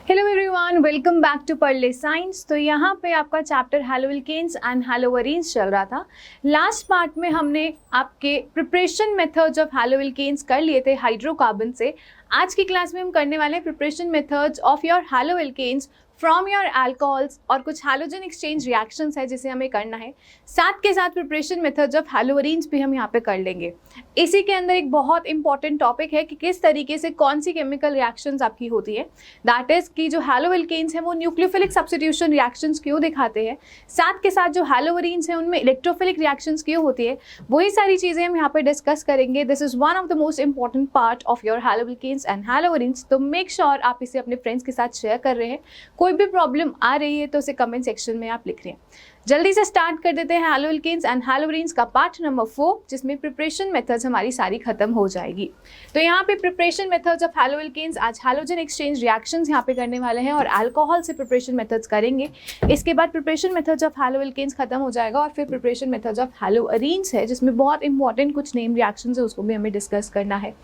Hello everyone, welcome back to Parle science. तो यहाँ पे आपका चैप्टर हैलोअल्केन्स एंड हैलोअरीन्स चल रहा था। लास्ट पार्ट में हमने आपके प्रिपरेशन मेथड्स ऑफ हैलोअल्केन्स कर लिए थे हाइड्रोकार्बन से। आज की क्लास में हम करने वाले हैं preparation methods of your haloalkanes from your alcohols, और कुछ हैलोजन एक्सचेंज रिएक्शंस है जिसे हमें करना है। साथ के साथ प्रिपरेशन मेथड्स ऑफ हैलोअरीन्स भी हम यहाँ पे कर लेंगे। इसी के अंदर एक बहुत इंपॉर्टेंट टॉपिक है कि किस तरीके से कौन सी केमिकल रिएक्शंस आपकी होती है, दैट इज कि जो हैलोअल्केन्स हैं वो न्यूक्लियोफिलिक सब्स्टिट्यूशन रिएक्शंस क्यों दिखाते हैं, साथ के साथ जो हैलोअरीन्स हैं उनमें इलेक्ट्रोफिलिक रिएक्शंस क्यों होती है, वही सारी चीज़ें हम यहाँ पे डिस्कस करेंगे। This is one of the most important part of your haloalkanes and haloarenes. तो मेक श्योर आप इसे अपने फ्रेंड्स के साथ शेयर कर रहे हैं। कोई भी प्रॉब्लम आ रही है तो उसे कमेंट सेक्शन में आप लिख रहे हैं। जल्दी से स्टार्ट कर देते हैं हैलोअल्केन्स एंड हैलोअरीन्स का पार्ट नंबर 4, जिसमें प्रिपरेशन मेथड्स हमारी सारी खत्म हो जाएगी। तो यहाँ पे प्रिपरेशन मेथड्स ऑफ हैलोअल्केन्स, आज हैलोजन एक्सचेंज रिएक्शंस यहाँ पे करने वाले हैं और अल्कोहल से प्रिपरेशन मेथड्स करेंगे। इसके बाद प्रिपरेशन मेथड्स ऑफ हैलोअल्केन्स खत्म हो जाएगा और फिर प्रिपरेशन मेथड्स ऑफ हैलोअरीन्स है, जिसमें बहुत इंपॉर्टेंट कुछ नेम रिएक्शंस है, उसको भी हमें डिस्कस करना है।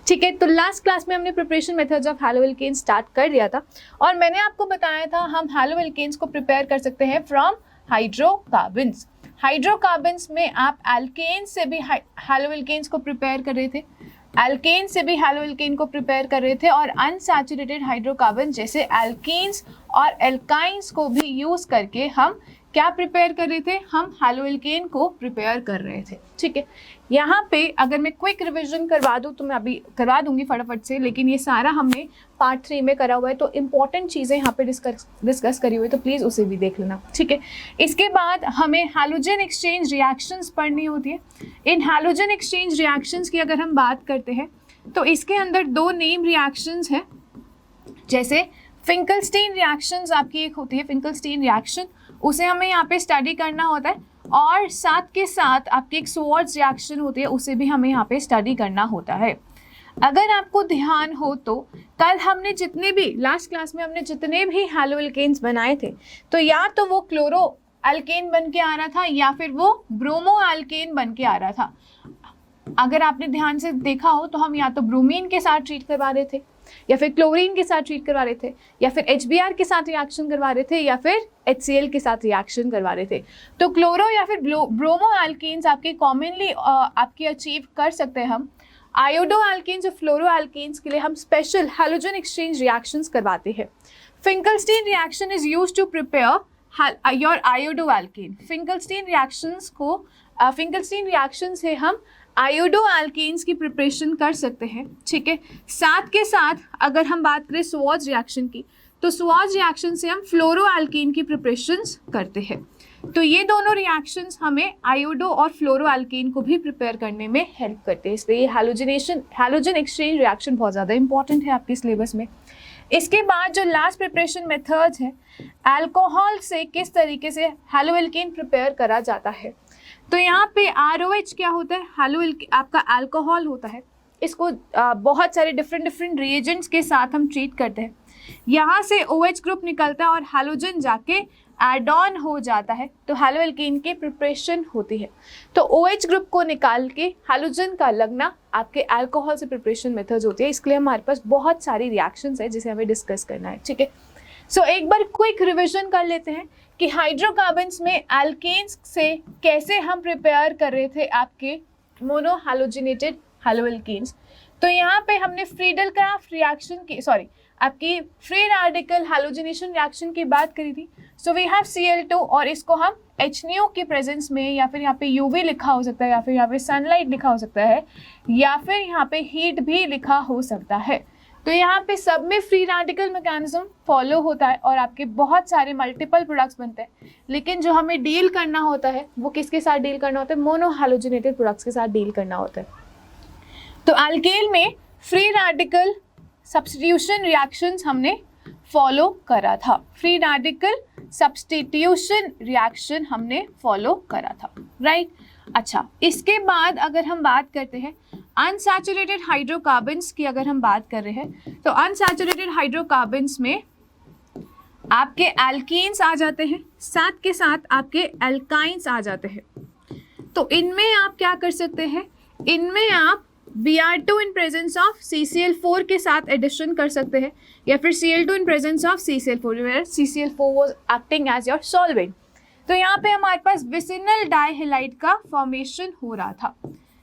ठीक है, तो लास्ट क्लास में हमने प्रिपरेशन मेथड्स ऑफ हैलोअल्केन्स स्टार्ट कर दिया था और मैंने आपको बताया था हम हैलोअल्केन्स को प्रिपेयर कर सकते हैं फ्रॉम हाइड्रोकार्बन्स। हाइड्रोकार्बन्स में आप एल्केन से भी हैलोअल्केन्स को प्रिपेयर कर रहे थे, एल्केन से भी हैलोअल्केन को प्रिपेयर कर रहे थे, और अनसैचुरेटेड हाइड्रोकार्बन जैसे एल्केन्स और एल्काइंस को भी यूज करके हम क्या प्रिपेयर कर रहे थे, हम हैलोअल्केन को प्रिपेयर कर रहे थे। ठीक है, यहाँ पे अगर मैं क्विक रिवीजन करवा दूँ तो मैं अभी करवा दूंगी फटाफट से, लेकिन ये सारा हमने पार्ट 3 में करा हुआ है, तो इंपॉर्टेंट चीज़ें यहाँ पे डिस्कस करी हुई है, तो प्लीज़ उसे भी देख लेना। ठीक है, इसके बाद हमें हैलोजन एक्सचेंज रिएक्शंस पढ़नी होती है। इन हैलोजन एक्सचेंज रिएक्शंस की अगर हम बात करते हैं तो इसके अंदर 2 नेम रिएक्शंस हैं, जैसे फिंकलस्टीन रिएक्शंस आपकी एक होती है फिंकलस्टीन रिएक्शन, उसे हमें यहाँ पे स्टडी करना होता है, और साथ के साथ आपकी एक स्वार्ट्ज रिएक्शन होती है, उसे भी हमें यहाँ पे स्टडी करना होता है। अगर आपको ध्यान हो तो कल हमने जितने भी लास्ट क्लास में हमने जितने भी हैलोअल्केन्स बनाए थे, तो या तो वो क्लोरो अल्केन बन के आ रहा था या फिर वो ब्रोमो अल्केन बन के आ रहा था। अगर आपने ध्यान से देखा हो तो हम या तो ब्रोमीन के साथ ट्रीट करवा रहे थे, या फिर क्लोरीन के साथ ट्रीट करवा रहे थे, या फिर HBr के साथ रिएक्शन करवा रहे थे, या फिर HCl के साथ रिएक्शन करवा रहे थे। तो क्लोरो या फिर ब्रोमो अल्केन्स आपके कॉमनली आपकी अचीव कर सकते हैं हम। आयोडो अल्केन्स और फ्लोरो अल्केन्स के लिए हम स्पेशल हैलोजन एक्सचेंज रिएक्शंस करवाते हैं। Finkelstein reaction is used to prepare your iodo alkane. Finkelstein reaction से हम आयोडो अल्केन्स की प्रिपरेशन कर सकते हैं। ठीक है, साथ के साथ अगर हम बात करें स्वार्ट्ज रिएक्शन की, तो स्वार्ट्ज रिएक्शन से हम फ्लोरो अल्केन की प्रिपरेशंस करते हैं। तो ये दोनों रिएक्शंस हमें आयोडो और फ्लोरो अल्केन को भी प्रिपेयर करने में हेल्प करते हैं, इसलिए हैलोजन एक्सचेंज रिएक्शन बहुत ज़्यादा इंपॉर्टेंट है आपके सिलेबस में। इसके बाद जो लास्ट प्रिपरेशन मेथड्स है, अल्कोहल से किस तरीके से हैलोअल्केन प्रिपेयर करा जाता है। तो यहाँ पे ROH क्या होता है, आपका अल्कोहल होता है, इसको बहुत सारे डिफरेंट रिएजेंट्स के साथ हम ट्रीट करते हैं। यहाँ से OH ग्रुप निकलता है और हैलोजन जाके एड ऑन हो जाता है, तो हैलोअल्केन की प्रिपरेशन होती है। तो OH ग्रुप को निकाल के हैलोजन का लगना आपके अल्कोहल से प्रिपरेशन मेथड्स होती है। इसके लिए हमारे पास बहुत सारी रिएक्शंस है जिसे हमें डिस्कस करना है। ठीक है, सो एक बार क्विक रिविजन कर लेते हैं कि हाइड्रोकार्बन्स में एल्केन्स से कैसे हम प्रिपेयर कर रहे थे आपके मोनो हैलोजिनेटेड हैलोअल्केन्स। तो यहाँ पे हमने फ्रीडल-क्राफ्ट रिएक्शन की आपकी फ्री रेडिकल हैलोजिनेशन रिएक्शन की बात करी थी। सो वी हैव Cl2 और इसको हम HNO के प्रेजेंस में, या फिर यहाँ पे UV लिखा हो सकता है, या फिर यहाँ पे सनलाइट लिखा हो सकता है, या फिर यहाँ पे हीट भी लिखा हो सकता है। तो यहाँ पे सब में फ्री रेडिकल मैकेनिज्म फॉलो होता है और आपके बहुत सारे मल्टीपल प्रोडक्ट्स बनते हैं, लेकिन जो हमें डील करना होता है वो किसके साथ डील करना होता है, मोनो हैलोजिनेटेड प्रोडक्ट्स के साथ डील करना होता है। तो अल्केन में फ्री रेडिकल सब्स्टिट्यूशन रिएक्शंस हमने फॉलो करा था, फ्री रेडिकल सब्स्टिट्यूशन रिएक्शन हमने फॉलो करा था, राइट। अच्छा, इसके बाद अगर हम बात करते हैं अनसैचुरेटेड हाइड्रोकार्बन्स की, अगर हम बात कर रहे हैं तो अनसैचुरेटेड हाइड्रोकार्बन्स में आपके एल्कीन्स आ जाते हैं, साथ के साथ आपके एल्काइंस आ जाते हैं। तो इनमें आप क्या कर सकते हैं, इनमें आप Br2 in presence of CCl4 के साथ एडिशन कर सकते हैं, या फिर Cl2 in presence of CCl4 where CCl4 was acting as your solvent. तो यहाँ पे हमारे पास विसिनल डाइहेलाइड का फॉर्मेशन हो रहा था।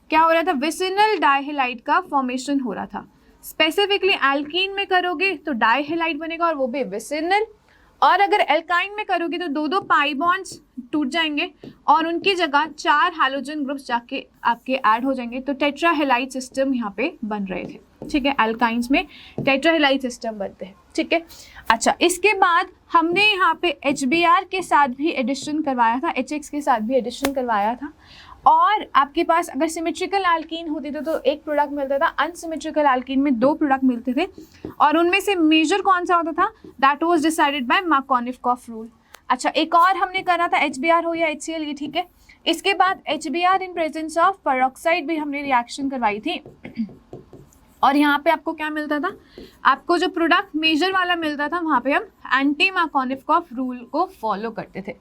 क्या हो रहा था? विसिनल डाइहेलाइड का फॉर्मेशन हो रहा था। स्पेसिफिकली एल्कीन में करोगे तो डाइहेलाइड बनेगा और वो भी विसिनल, और अगर एल्काइन में करोगे तो दो पाई बॉन्ड्स टूट जाएंगे और उनकी जगह 4 हैलोजन ग्रुप्स जाके आपके ऐड हो जाएंगे। तो टेट्राहेलाइड सिस्टम यहाँ पे बन रहे थे, ठीक है। एल्काइंस में टेट्राहेलाइड सिस्टम बनते हैं, ठीक है। अच्छा, इसके बाद हमने यहाँ पे HBr के साथ भी एडिशन करवाया था, HX के साथ भी एडिशन करवाया था, और आपके पास अगर सिमेट्रिकल एल्कीन होती तो एक प्रोडक्ट मिलता था, अनसिमेट्रिकल एल्कीन में 2 प्रोडक्ट मिलते थे, और उनमें से मेजर कौन सा होता था? That was decided by Markovnikov rule. अच्छा, एक और हमने करा था HBr हो या HCl, ये ठीक है। इसके बाद HBr in presence of peroxide भी हमने रिएक्शन करवाई थी, और यहाँ पे आपको क्या मिलता था? आपको जो प्रोडक्ट मेजर वाला मिलता था वहाँ पे हम एंटी मार्कोनिफ-कॉफ रूल को फॉलो करते थे।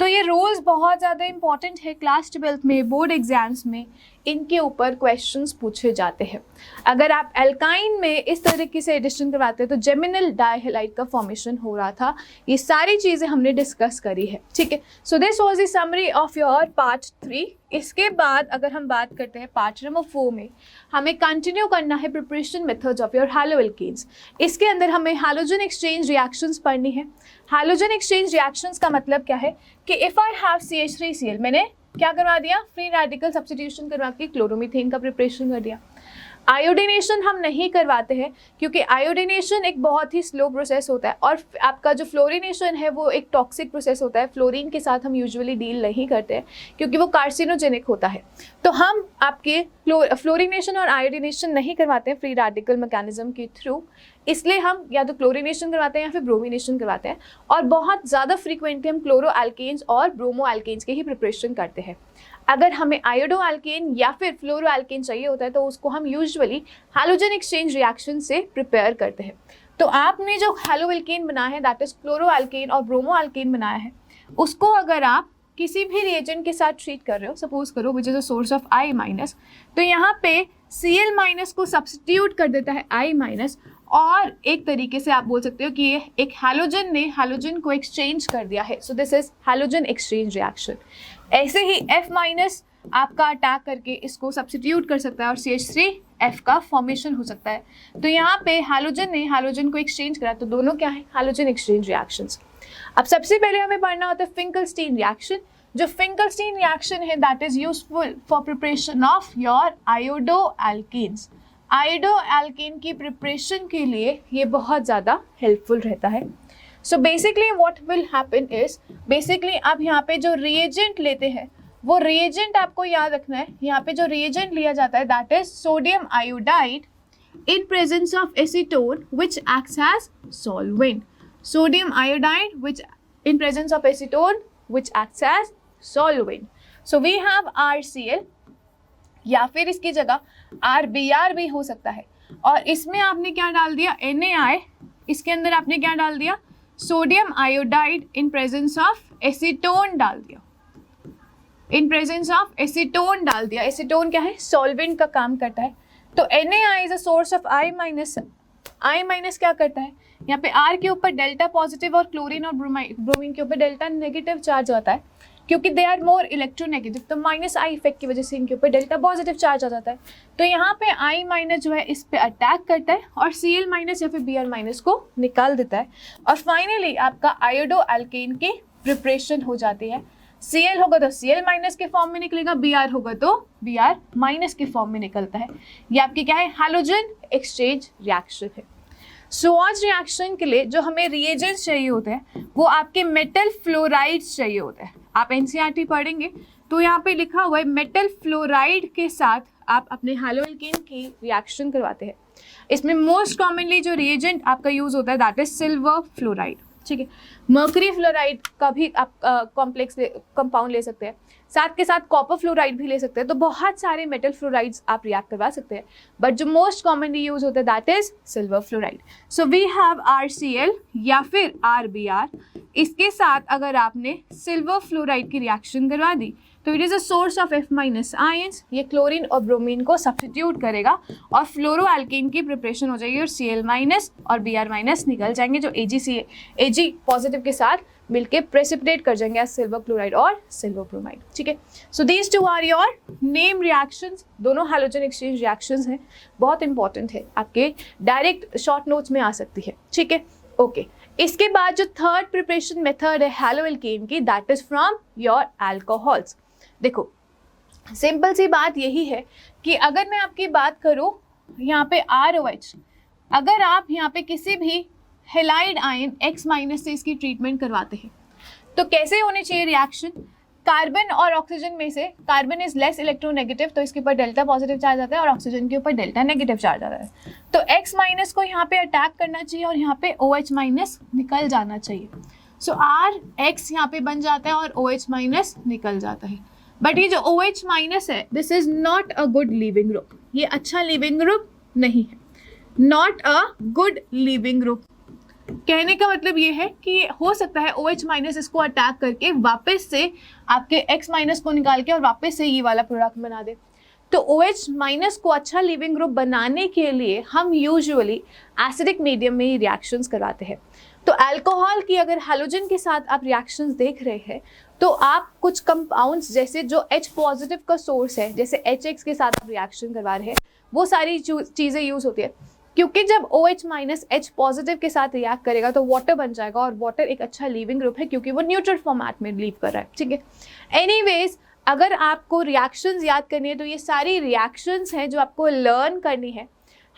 तो ये रूल्स बहुत ज़्यादा इंपॉर्टेंट है, क्लास 12th में बोर्ड एग्जाम्स में इनके ऊपर क्वेश्चंस पूछे जाते हैं। अगर आप एल्काइन में इस तरीके से एडिशन करवाते हैं तो जेमिनल डाइहेलाइड का फॉर्मेशन हो रहा था। ये सारी चीज़ें हमने डिस्कस करी है, ठीक है। So this was the summary of your part 3। इसके बाद अगर हम बात करते हैं पार्ट नंबर 4 में, हमें कंटिन्यू करना है प्रिपरेशन मेथड्स ऑफ योर हैलोएल्कीन्स। इसके अंदर हमें हैलोजन एक्सचेंज रिएक्शंस पढ़नी है। हैलोजन एक्सचेंज रिएक्शंस का मतलब क्या है कि इफ़ आई हैव CH3Cl, मैंने क्या करवा दिया? फ्री रेडिकल सब्स्टिट्यूशन करवा के क्लोरोमीथेन का प्रिपरेशन कर दिया। आयोडीनेशन हम नहीं करवाते हैं क्योंकि आयोडीनेशन एक बहुत ही स्लो प्रोसेस होता है, और आपका जो फ्लोरिनेशन है वो एक टॉक्सिक प्रोसेस होता है। फ्लोरीन के साथ हम यूजुअली डील नहीं करते हैं क्योंकि वो कार्सिनोजेनिक होता है। तो हम आपके फ्लोरिनेशन और आयोडीनेशन नहीं करवाते हैं फ्री रेडिकल मैकेनिज्म के थ्रू, इसलिए हम या तो क्लोरिनेशन करवाते हैं या फिर ब्रोमिनेशन करवाते हैं, और बहुत ज़्यादा फ्रीक्वेंटली हम क्लोरो एल्केन्स और ब्रोमो एल्केन्स के ही प्रिपरेशन करते हैं। अगर हमें आयोडो एल्केन या फिर फ्लोरो एल्केन चाहिए होता है तो उसको हम यूजुअली हैलोजन एक्सचेंज रिएक्शन से प्रिपेयर करते हैं। तो आपने जो हैलोएल्केन बनाया है, दैट इज क्लोरो एल्केन और ब्रोमो एल्केन बनाया है, उसको अगर आप किसी भी रिएजेंट के साथ ट्रीट कर रहे हो, सपोज करो which is a source of I-, तो यहाँ पे Cl- को सब्स्टिट्यूट कर देता है I-, और एक तरीके से आप बोल सकते हो कि ये एक हैलोजन ने हैलोजन को एक्सचेंज कर दिया है। So this is halogen exchange reaction. ऐसे ही F- आपका अटैक करके इसको सब्स्टिट्यूट कर सकता है और CH3F का फॉर्मेशन हो सकता है। तो यहाँ पे हैलोजन ने हैलोजन को एक्सचेंज करा, तो दोनों क्या है? Halogen exchange reactions. अब सबसे पहले हमें पढ़ना होता है फिंकलस्टीन रिएक्शन। जो फिंकलस्टीन रिएक्शन है that is useful for preparation of your iodo alkenes. Iodo alkene की प्रिपरेशन के लिए ये बहुत ज़्यादा हेल्पफुल रहता है। So basically what will happen is, basically आप यहाँ पे जो रिएजेंट लेते हैं वो रिएजेंट आपको याद रखना है। यहाँ पे जो रिएजेंट लिया जाता है that is sodium iodide in presence of acetone which acts as solvent. Sodium iodide which in presence of acetone which acts as solvent. So we have RCl, या फिर इसकी जगह RBr भी हो सकता है, और इसमें आपने क्या डाल दिया? NaI। इसके अंदर आपने क्या डाल दिया? Sodium iodide in presence of acetone डाल दिया, इन प्रेजेंस ऑफ एसीटोन डाल दिया। एसीटोन क्या है? सॉल्वेंट का काम करता है। तो NaI is a source of I-। I- क्या करता है? यहाँ पे R के ऊपर डेल्टा पॉजिटिव और क्लोरीन और ब्रोमीन के ऊपर डेल्टा नेगेटिव चार्ज आता है क्योंकि दे आर मोर इलेक्ट्रोनेगेटिव। तो -I इफेक्ट की वजह से इनके ऊपर डेल्टा पॉजिटिव चार्ज आ जाता है। तो यहाँ पे I- जो है इस पे अटैक करता है और Cl- या फिर Br- को निकाल देता है, और फाइनली आपका आयोडो एल्केन की प्रिपरेशन हो जाती है। Cl होगा तो Cl- के फॉर्म में निकलेगा, Br होगा तो Br- के फॉर्म में निकलता है। ये आपकी क्या है? हैलोजन एक्सचेंज रिएक्शन है। स्वाज रिएक्शन के लिए जो हमें रिएजेंट्स चाहिए होते हैं वो आपके मेटल फ्लोराइड्स चाहिए होते हैं। आप NCERT पढ़ेंगे तो यहाँ पे लिखा हुआ है मेटल फ्लोराइड के साथ आप अपने हैलोएल्केन की रिएक्शन करवाते हैं। इसमें मोस्ट कॉमनली जो रिएजेंट आपका यूज होता है दैट इज सिल्वर फ्लोराइड, ठीक है। मर्करी फ्लोराइड का भी आप कॉम्प्लेक्स कंपाउंड ले सकते हैं, साथ के साथ कॉपर फ्लोराइड भी ले सकते हैं। तो बहुत सारे मेटल फ्लोराइड्स आप रिएक्ट करवा सकते हैं, बट जो मोस्ट कॉमनली यूज होता है that is silver fluoride. So we have RCl या फिर RBr। इसके साथ अगर आपने सिल्वर फ्लोराइड की रिएक्शन करवा दी तो it is a source of F minus ions. ये क्लोरीन और ब्रोमीन को सब्स्टिट्यूट करेगा और फ्लोरोएल्केन की प्रिपरेशन हो जाएगी और Cl माइनस और Br माइनस निकल जाएंगे जो Ag पॉजिटिव के साथ मिलके प्रेसिपिटेट कर जाएंगे एज सिल्वर क्लोराइड और सिल्वर ब्रोमाइड। ठीक है, so these two are your name reactions. दोनों हैलोजन एक्सचेंज रिएक्शंस हैं, बहुत इंपॉर्टेंट है, आपके डायरेक्ट शॉर्ट नोट्स में आ सकती है। ठीक है, ओके। इसके बाद जो थर्ड प्रिपरेशन मेथड है हैलोएल्केन की, that is from your alcohols. देखो सिंपल सी बात यही है कि अगर मैं आपकी बात करूं यहाँ पे ROH, अगर आप यहाँ पे किसी भी हेलाइड आयन X माइनस से इसकी ट्रीटमेंट करवाते हैं तो कैसे होनी चाहिए रिएक्शन? कार्बन और ऑक्सीजन में से कार्बन इज लेस इलेक्ट्रोनेगेटिव, तो इसके ऊपर डेल्टा पॉजिटिव चार्ज आता है और ऑक्सीजन के ऊपर डेल्टा नेगेटिव चार्ज आता है। तो X माइनस को यहाँ पे अटैक करना चाहिए और यहाँ पे OH माइनस निकल जाना चाहिए। सो RX यहाँ पे बन जाता है और OH माइनस निकल जाता है। बट ये जो OH माइनस है, this is not a good leaving group, ये अच्छा लीविंग ग्रुप नहीं है, not a good leaving group. कहने का मतलब ये है कि हो सकता है OH माइनस इसको अटैक करके वापस से आपके X माइनस को निकाल के और वापस से ये वाला प्रोडक्ट बना दे। तो OH माइनस को अच्छा लिविंग ग्रुप बनाने के लिए हम यूजुअली एसिडिक मीडियम में ही रिएक्शंस करवाते हैं। तो अल्कोहल की अगर हैलोजन के साथ आप रिएक्शंस देख रहे हैं तो आप कुछ कंपाउंड्स जैसे जो H पॉजिटिव का सोर्स है, जैसे HX के साथ आप रिएक्शन करवा रहे हैं, वो सारी चीज़ें यूज़ होती है। क्योंकि जब OH माइनस H पॉजिटिव के साथ रिएक्ट करेगा तो वाटर बन जाएगा और वाटर एक अच्छा लीविंग ग्रुप है क्योंकि वो न्यूट्रल फॉर्मेट में लीव कर रहा है। ठीक है, एनीवेज अगर आपको रिएक्शंस याद करनी है तो ये सारी रिएक्शंस हैं जो आपको लर्न करनी है।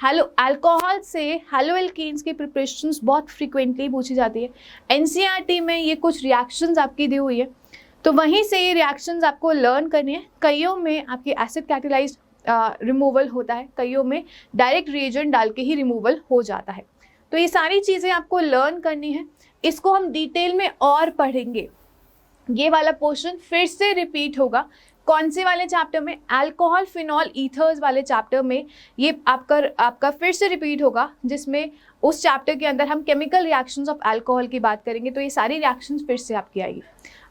अल्कोहल से हैलोएल्केन्स की प्रिपरेशंस बहुत फ्रीक्वेंटली पूछी जाती है। NCERT में ये कुछ रिएक्शंस आपकी दी हुई है, तो वहीं से ये रिएक्शंस आपको लर्न करनी है। कईयों में आपकी एसिड कैटालाइज्ड रिमूवल होता है, कईयों में डायरेक्ट रिएजेंट डाल के ही रिमूवल हो जाता है। तो ये सारी चीज़ें आपको लर्न करनी है, इसको हम डिटेल में और पढ़ेंगे। ये वाला पोर्शन फिर से रिपीट होगा। कौन से वाले चैप्टर में? अल्कोहल फिनॉल ईथर्स वाले चैप्टर में ये आपका फिर से रिपीट होगा, जिसमें उस चैप्टर के अंदर हम केमिकल रिएक्शंस ऑफ अल्कोहल की बात करेंगे। तो ये सारी रिएक्शंस फिर से आपकी आएगी।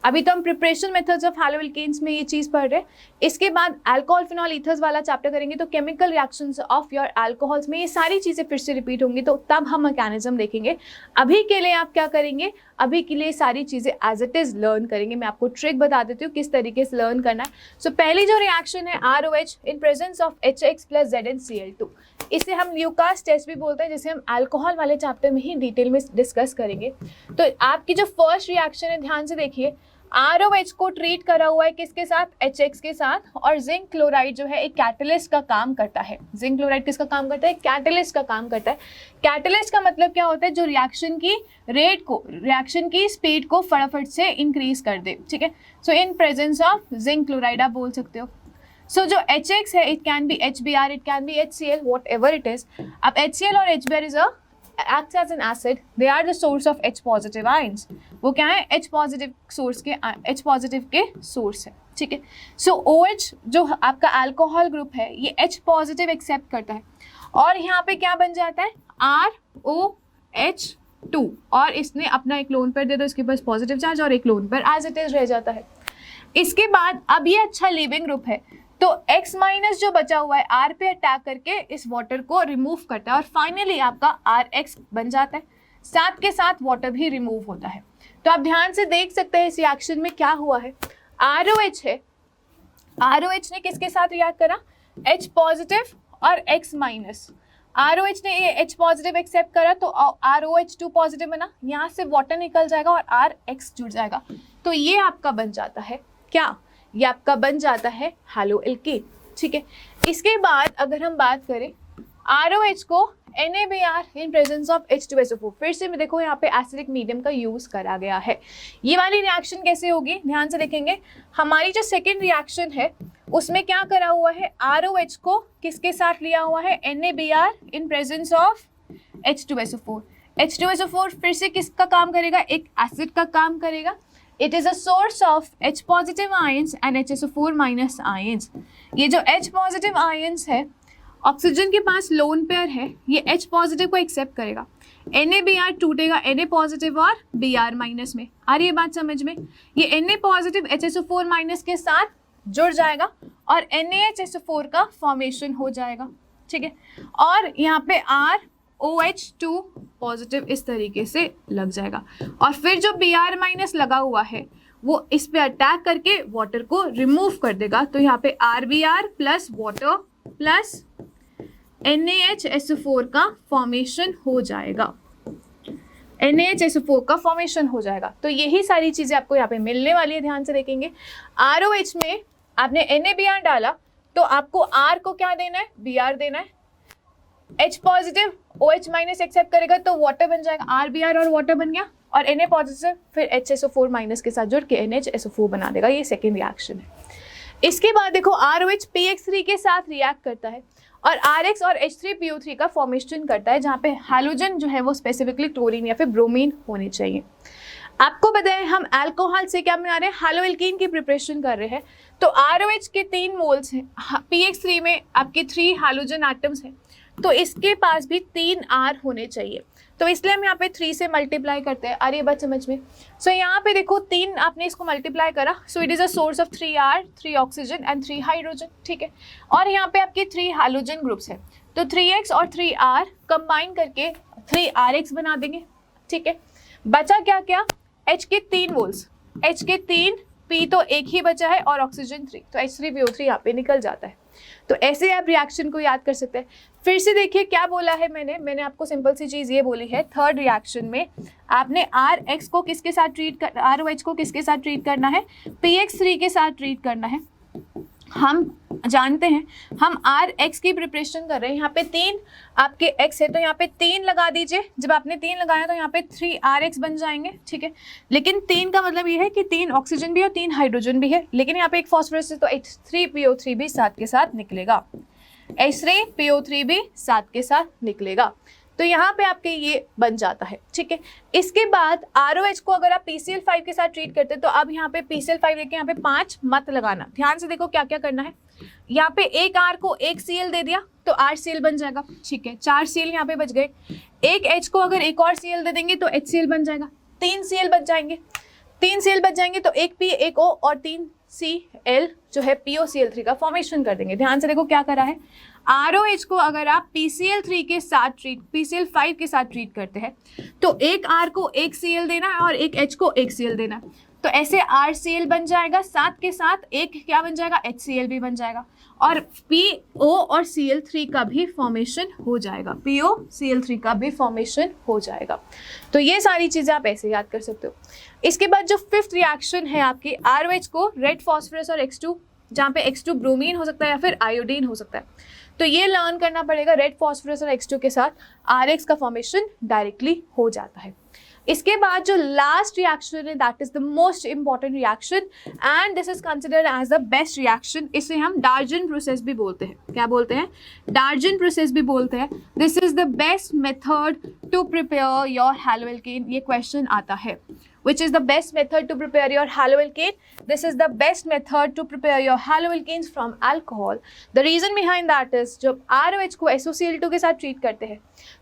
अभी तो हम प्रिपरेशन मेथड्स ऑफ हैलोएल्केन्स में ये चीज़ पढ़ रहे हैं। इसके बाद अल्कोहल फिनॉल ईथर्स वाला चैप्टर करेंगे तो chemical reactions of your alcohols में ये सारी चीज़ें फिर से रिपीट होंगी, तो तब हम मैकेनिज्म देखेंगे। अभी के लिए आप क्या करेंगे? अभी के लिए सारी चीज़ें एज इट इज़ लर्न करेंगे। मैं आपको ट्रिक बता देती हूँ किस तरीके से लर्न करना है। सो पहली जो रिएक्शन है ROH in presence of HX plus ZnCl2, इसे हम ल्यूकास टेस्ट भी बोलते हैं, जिसे हम अल्कोहल वाले चैप्टर में ही डिटेल में डिस्कस करेंगे। तो आपकी जो फर्स्ट रिएक्शन है, ध्यान से देखिए, ROH को ट्रीट करा हुआ है किसके साथ? HX के साथ, और जिंक क्लोराइड जो है एक कैटलिस्ट का काम करता है। जिंक क्लोराइड किसका काम करता है? कैटलिस्ट का काम करता है। कैटलिस्ट का मतलब क्या होता है? जो रिएक्शन की रेट को, रिएक्शन की स्पीड को फटाफट से इंक्रीज कर दे। ठीक है, so in presence of zinc chloride आप बोल सकते हो। सो जो HX है, it can be HBr, it can be HCl, whatever it is. अब HCl और HBr is acts as an acid, they are the source of H positive ions। वो क्या है? H positive source के H positive के source है। ठीक है, सो OH जो आपका अल्कोहल ग्रुप है ये H positive एक्सेप्ट करता है और यहाँ पे क्या बन जाता है? ROH2, और इसने अपना एक लोन पेयर दे दो, इसके पास पॉजिटिव चार्ज और एक lone pair as it is रह जाता है। इसके बाद अब ये अच्छा लीविंग ग्रुप है तो X माइनस जो बचा हुआ है R पे अटैक करके इस वाटर को रिमूव करता है और फाइनली आपका RX बन जाता है, साथ के साथ वाटर भी रिमूव होता है। तो आप ध्यान से देख सकते हैं इस रिएक्शन में क्या हुआ है। ROH है, ROH ने किसके साथ रिएक्ट करा? H पॉजिटिव और X माइनस। ROH ने ये H पॉजिटिव एक्सेप्ट करा तो ROH2 पॉजिटिव बना, यहाँ से वाटर निकल जाएगा और RX जुड़ जाएगा। तो ये आपका बन जाता है क्या? ये आपका बन जाता है हैलोएल्केन। ठीक है, इसके बाद अगर हम बात करें ROH को NaBr in presence of H2SO4, फिर से मैं देखो यहाँ पे एसिडिक मीडियम का यूज करा गया है। ये वाली रिएक्शन कैसे होगी? ध्यान से देखेंगे, हमारी जो सेकेंड रिएक्शन है उसमें क्या करा हुआ है? ROH को किसके साथ लिया हुआ है? NaBr in presence of H2SO4। H2SO4 फिर से किसका काम करेगा? एक एसिड का काम करेगा। It is a source of H positive ions and HSO4 minus ions। ये जो H positive ions है, ऑक्सीजन के पास लोन पेयर है, ये H पॉजिटिव को एक्सेप्ट करेगा। NaBr टूटेगा Na पॉजिटिव और Br माइनस में। आ रही है बात समझ में? ये Na पॉजिटिव HSO4 माइनस के साथ जुड़ जाएगा और NaHSO4 का फॉर्मेशन हो जाएगा, ठीक है। और यहाँ पे ROH2 पॉजिटिव इस तरीके से लग जाएगा और फिर जो Br- लगा हुआ है वो इस पे अटैक करके वाटर को रिमूव कर देगा। तो यहाँ पे RBr plus water plus NaHSO4 का फॉर्मेशन हो जाएगा, NaHSO4 का फॉर्मेशन हो जाएगा। तो यही सारी चीज़ें आपको यहाँ पे मिलने वाली है, ध्यान से देखेंगे। ROH में आपने NaBr डाला तो आपको R को क्या देना है, Br देना है। H पॉजिटिव OH- एक्सेप्ट करेगा तो वाटर बन जाएगा, RBr और वाटर बन गया, और Na पॉजिटिव फिर HSO4- के साथ जुड़ के NaHSO4 बना देगा। ये सेकेंड रिएक्शन है। इसके बाद देखो ROH PX3 के साथ रिएक्ट करता है और RX और H3PO3 का फॉर्मेशन करता है, जहाँ पे हैलोजन जो है वो स्पेसिफिकली क्लोरीन या फिर ब्रोमीन होनी चाहिए। आपको बताएं हम अल्कोहल से क्या बना रहे हैं, हैलोएल्कीन की प्रिपरेशन कर रहे हैं। तो ROH के 3 मोल्स हैं, PX3 में आपके 3 हैलोजन एटम्स हैं, तो इसके पास भी 3 R होने चाहिए। तो इसलिए हम यहाँ पे 3 से मल्टीप्लाई करते हैं। आ रही है बात समझ में? सो यहाँ पे देखो 3 आपने इसको मल्टीप्लाई करा, so it is a source of 3R, 3 oxygen and 3 hydrogen, ठीक है। और यहाँ पे आपके 3 हैलोजन ग्रुप्स हैं, तो 3X और 3R कंबाइन करके 3RX बना देंगे, ठीक है। बचा क्या क्या, H के 3 मोल्स, H के 3, P तो एक ही बचा है और ऑक्सीजन 3, तो H3PO3 यहाँ पे निकल जाता है। तो ऐसे आप रिएक्शन को याद कर सकते हैं। फिर से देखिए क्या बोला है मैंने आपको सिंपल सी चीज़ ये बोली है, थर्ड रिएक्शन में आपने RX को किसके साथ ट्रीट कर, ROH को किसके साथ ट्रीट करना है, PX3 के साथ ट्रीट करना है। हम जानते हैं हम RX की प्रिपरेशन कर रहे हैं, यहाँ पे 3 आपके X है तो यहाँ पे 3 लगा दीजिए। जब आपने 3 लगाया तो यहाँ पे 3RX बन जाएंगे, ठीक है। लेकिन 3 का मतलब ये है कि 3 ऑक्सीजन भी है और 3 हाइड्रोजन भी है, लेकिन यहाँ पे एक फॉस्फोरस है तो H3PO3 भी साथ के साथ निकलेगा, H3PO3 भी साथ के साथ निकलेगा। तो यहाँ पे आपके ये बन जाता है, ठीक है। इसके बाद ROH को अगर आप PCl5 के साथ ट्रीट करते हैं तो अब यहाँ पे PCl5 लेके यहाँ पे 5 मत लगाना। ध्यान से देखो क्या क्या करना है। यहाँ पे एक R को एक Cl दे दिया तो RCl बन जाएगा, ठीक है। 4 Cl यहाँ पे बच गए। एक H को अगर एक और Cl दे देंगे तो HCl बन जाएगा, 3 Cl बच जाएंगे। 3 Cl बच जाएंगे तो एक P एक O और 3 Cl जो है POCl3 का फॉर्मेशन कर देंगे। ध्यान से देखो क्या करा है, ROH को अगर आप PCl3 के साथ PCl5 के साथ ट्रीट करते हैं तो एक R को एक Cl देना है और एक H को एक Cl देना है, तो ऐसे RCl बन जाएगा, साथ के साथ एक क्या बन जाएगा, HCl भी बन जाएगा और PO और Cl3 का भी फॉर्मेशन हो जाएगा, PO Cl3 का भी फॉर्मेशन हो जाएगा। तो ये सारी चीज़ें आप ऐसे याद कर सकते हो। इसके बाद जो 5th रिएक्शन है आपकी, ROH को रेड फॉस्फोरस और X2, जहाँ पे X2 ब्रोमीन हो सकता है या फिर आयोडीन हो सकता है, तो ये लर्न करना पड़ेगा। रेड फॉस्फोरस और X2 के साथ RX का फॉर्मेशन डायरेक्टली हो जाता है। इसके बाद जो लास्ट रिएक्शन है that is the most important reaction and this is considered as the best reaction. इसे हम डार्जन प्रोसेस भी बोलते हैं। क्या बोलते हैं? डार्जन प्रोसेस भी बोलते हैं। This is the best method to prepare your haloalkane. ये क्वेश्चन आता है, which is the best method to prepare your haloalkane? This is the best method to prepare your haloalkanes from alcohol. The reason behind that is जब ROH को SOCl2 के साथ treat करते हैं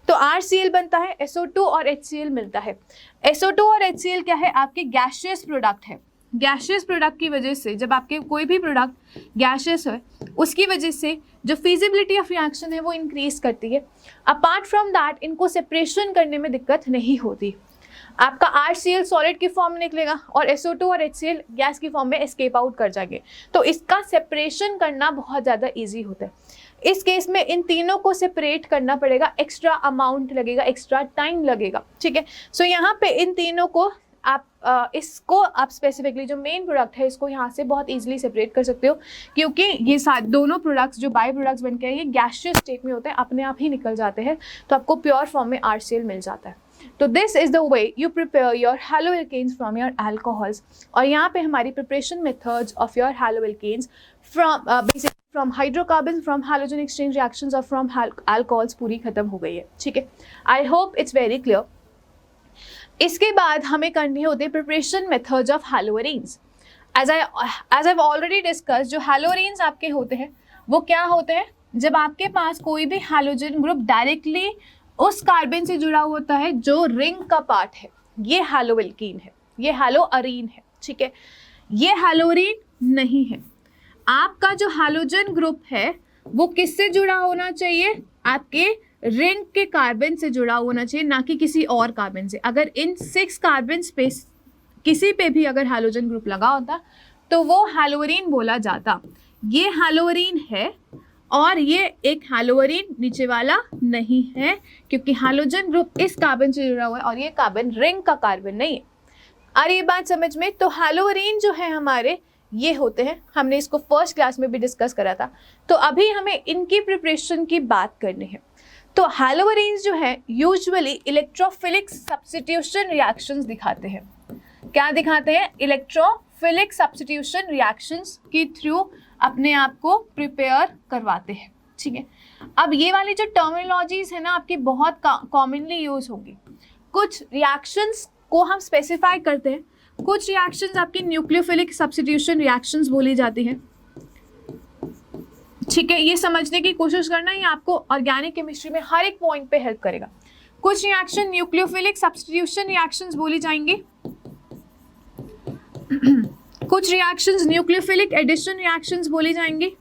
तो RCl बनता है, SO2 और HCl मिलता है। SO2 और HCl क्या है? आपके गैशियस प्रोडक्ट है। गैशियस प्रोडक्ट की वजह से जब आपके कोई भी प्रोडक्ट गैशियस है उसकी वजह से जो फिजिबिलिटी ऑफ रिएक्शन है वो इंक्रीज करती है। अपार्ट फ्रॉम दैट इनको सेपरेशन करने में दिक्कत नहीं होती। आपका RCl सॉलिड की फॉर्म में निकलेगा और SO2 और HCl गैस की फॉर्म में एस्केप आउट कर जाएंगे, तो इसका सेपरेशन करना बहुत ज़्यादा इजी होता है। इस केस में इन तीनों को सेपरेट करना पड़ेगा, एक्स्ट्रा अमाउंट लगेगा, एक्स्ट्रा टाइम लगेगा, ठीक है। सो यहाँ पे इन तीनों को आप इसको आप स्पेसिफिकली जो मेन प्रोडक्ट है इसको यहाँ से बहुत इजीली सेपरेट कर सकते हो, क्योंकि ये दोनों प्रोडक्ट्स जो बाय प्रोडक्ट्स बन के ये गैशियस स्टेट में होते हैं, अपने आप ही निकल जाते हैं, तो आपको प्योर फॉर्म में RCl मिल जाता है। तो this is the way you prepare your haloalkanes from your alcohols. और यहाँ पे हमारी preparation methods of your haloalkanes from basically from hydrocarbon, from halogen exchange reactions और फ्रॉम अल्कोहल्स पूरी खत्म हो गई है, ठीक है। I hope it's very clear. इसके बाद हमें करनी होती है preparation methods of haloarenes. As I already discuss, जो हैलोअरीन्स आपके होते हैं वो क्या होते हैं? जब आपके पास कोई भी हैलोजन ग्रुप डायरेक्टली उस कार्बन से जुड़ा होता है जो रिंग का पार्ट है, ये हैलोएल्कीन है, ये हैलोअरीन है, ठीक है। ये हैलोअरीन नहीं है। आपका जो हैलोजन ग्रुप है वो किससे जुड़ा होना चाहिए, आपके रिंग के कार्बन से जुड़ा होना चाहिए, ना कि किसी और कार्बन से। अगर इन 6 कार्बन पे किसी पे भी अगर हैलोजन ग्रुप लगा होता तो वो हैलोवरीन बोला जाता। ये हैलोवरीन है और ये एक हैलोवरीन नीचे वाला नहीं है, क्योंकि हैलोजन ग्रुप इस कार्बन से जुड़ा हुआ है और ये कार्बन रिंग का कार्बन नहीं है। आ रही ये बात समझ में? तो हैलोवरीन जो है हमारे ये होते हैं, हमने इसको फर्स्ट क्लास में भी डिस्कस करा था। तो अभी हमें इनकी प्रिपरेशन की बात करनी है। तो हैलोवरीन्स जो है यूजुअली इलेक्ट्रोफिलिक सब्स्टिट्यूशन रिएक्शंस दिखाते हैं। क्या दिखाते हैं? इलेक्ट्रोफिलिक सब्स्टिट्यूशन रिएक्शंस के थ्रू अपने आप को प्रिपेयर करवाते हैं। ठीक है, अब ये वाली जो टर्मिनोलॉजीज है ना आपकी बहुत कॉमनली यूज होगी। कुछ रिएक्शंस को हम स्पेसिफाई करते हैं, कुछ रिएक्शंस आपकी न्यूक्लियोफिलिक सब्स्टिट्यूशन रिएक्शंस बोली जाती हैं। ठीक है, ये समझने की कोशिश करना, ये आपको ऑर्गेनिक केमिस्ट्री में हर एक पॉइंट पे हेल्प करेगा। कुछ रिएक्शन न्यूक्लियोफिलिक सब्स्टिट्यूशन रिएक्शंस बोली जाएंगी, कुछ रिएक्शंस न्यूक्लियोफिलिक एडिशन रिएक्शंस बोली जाएंगी,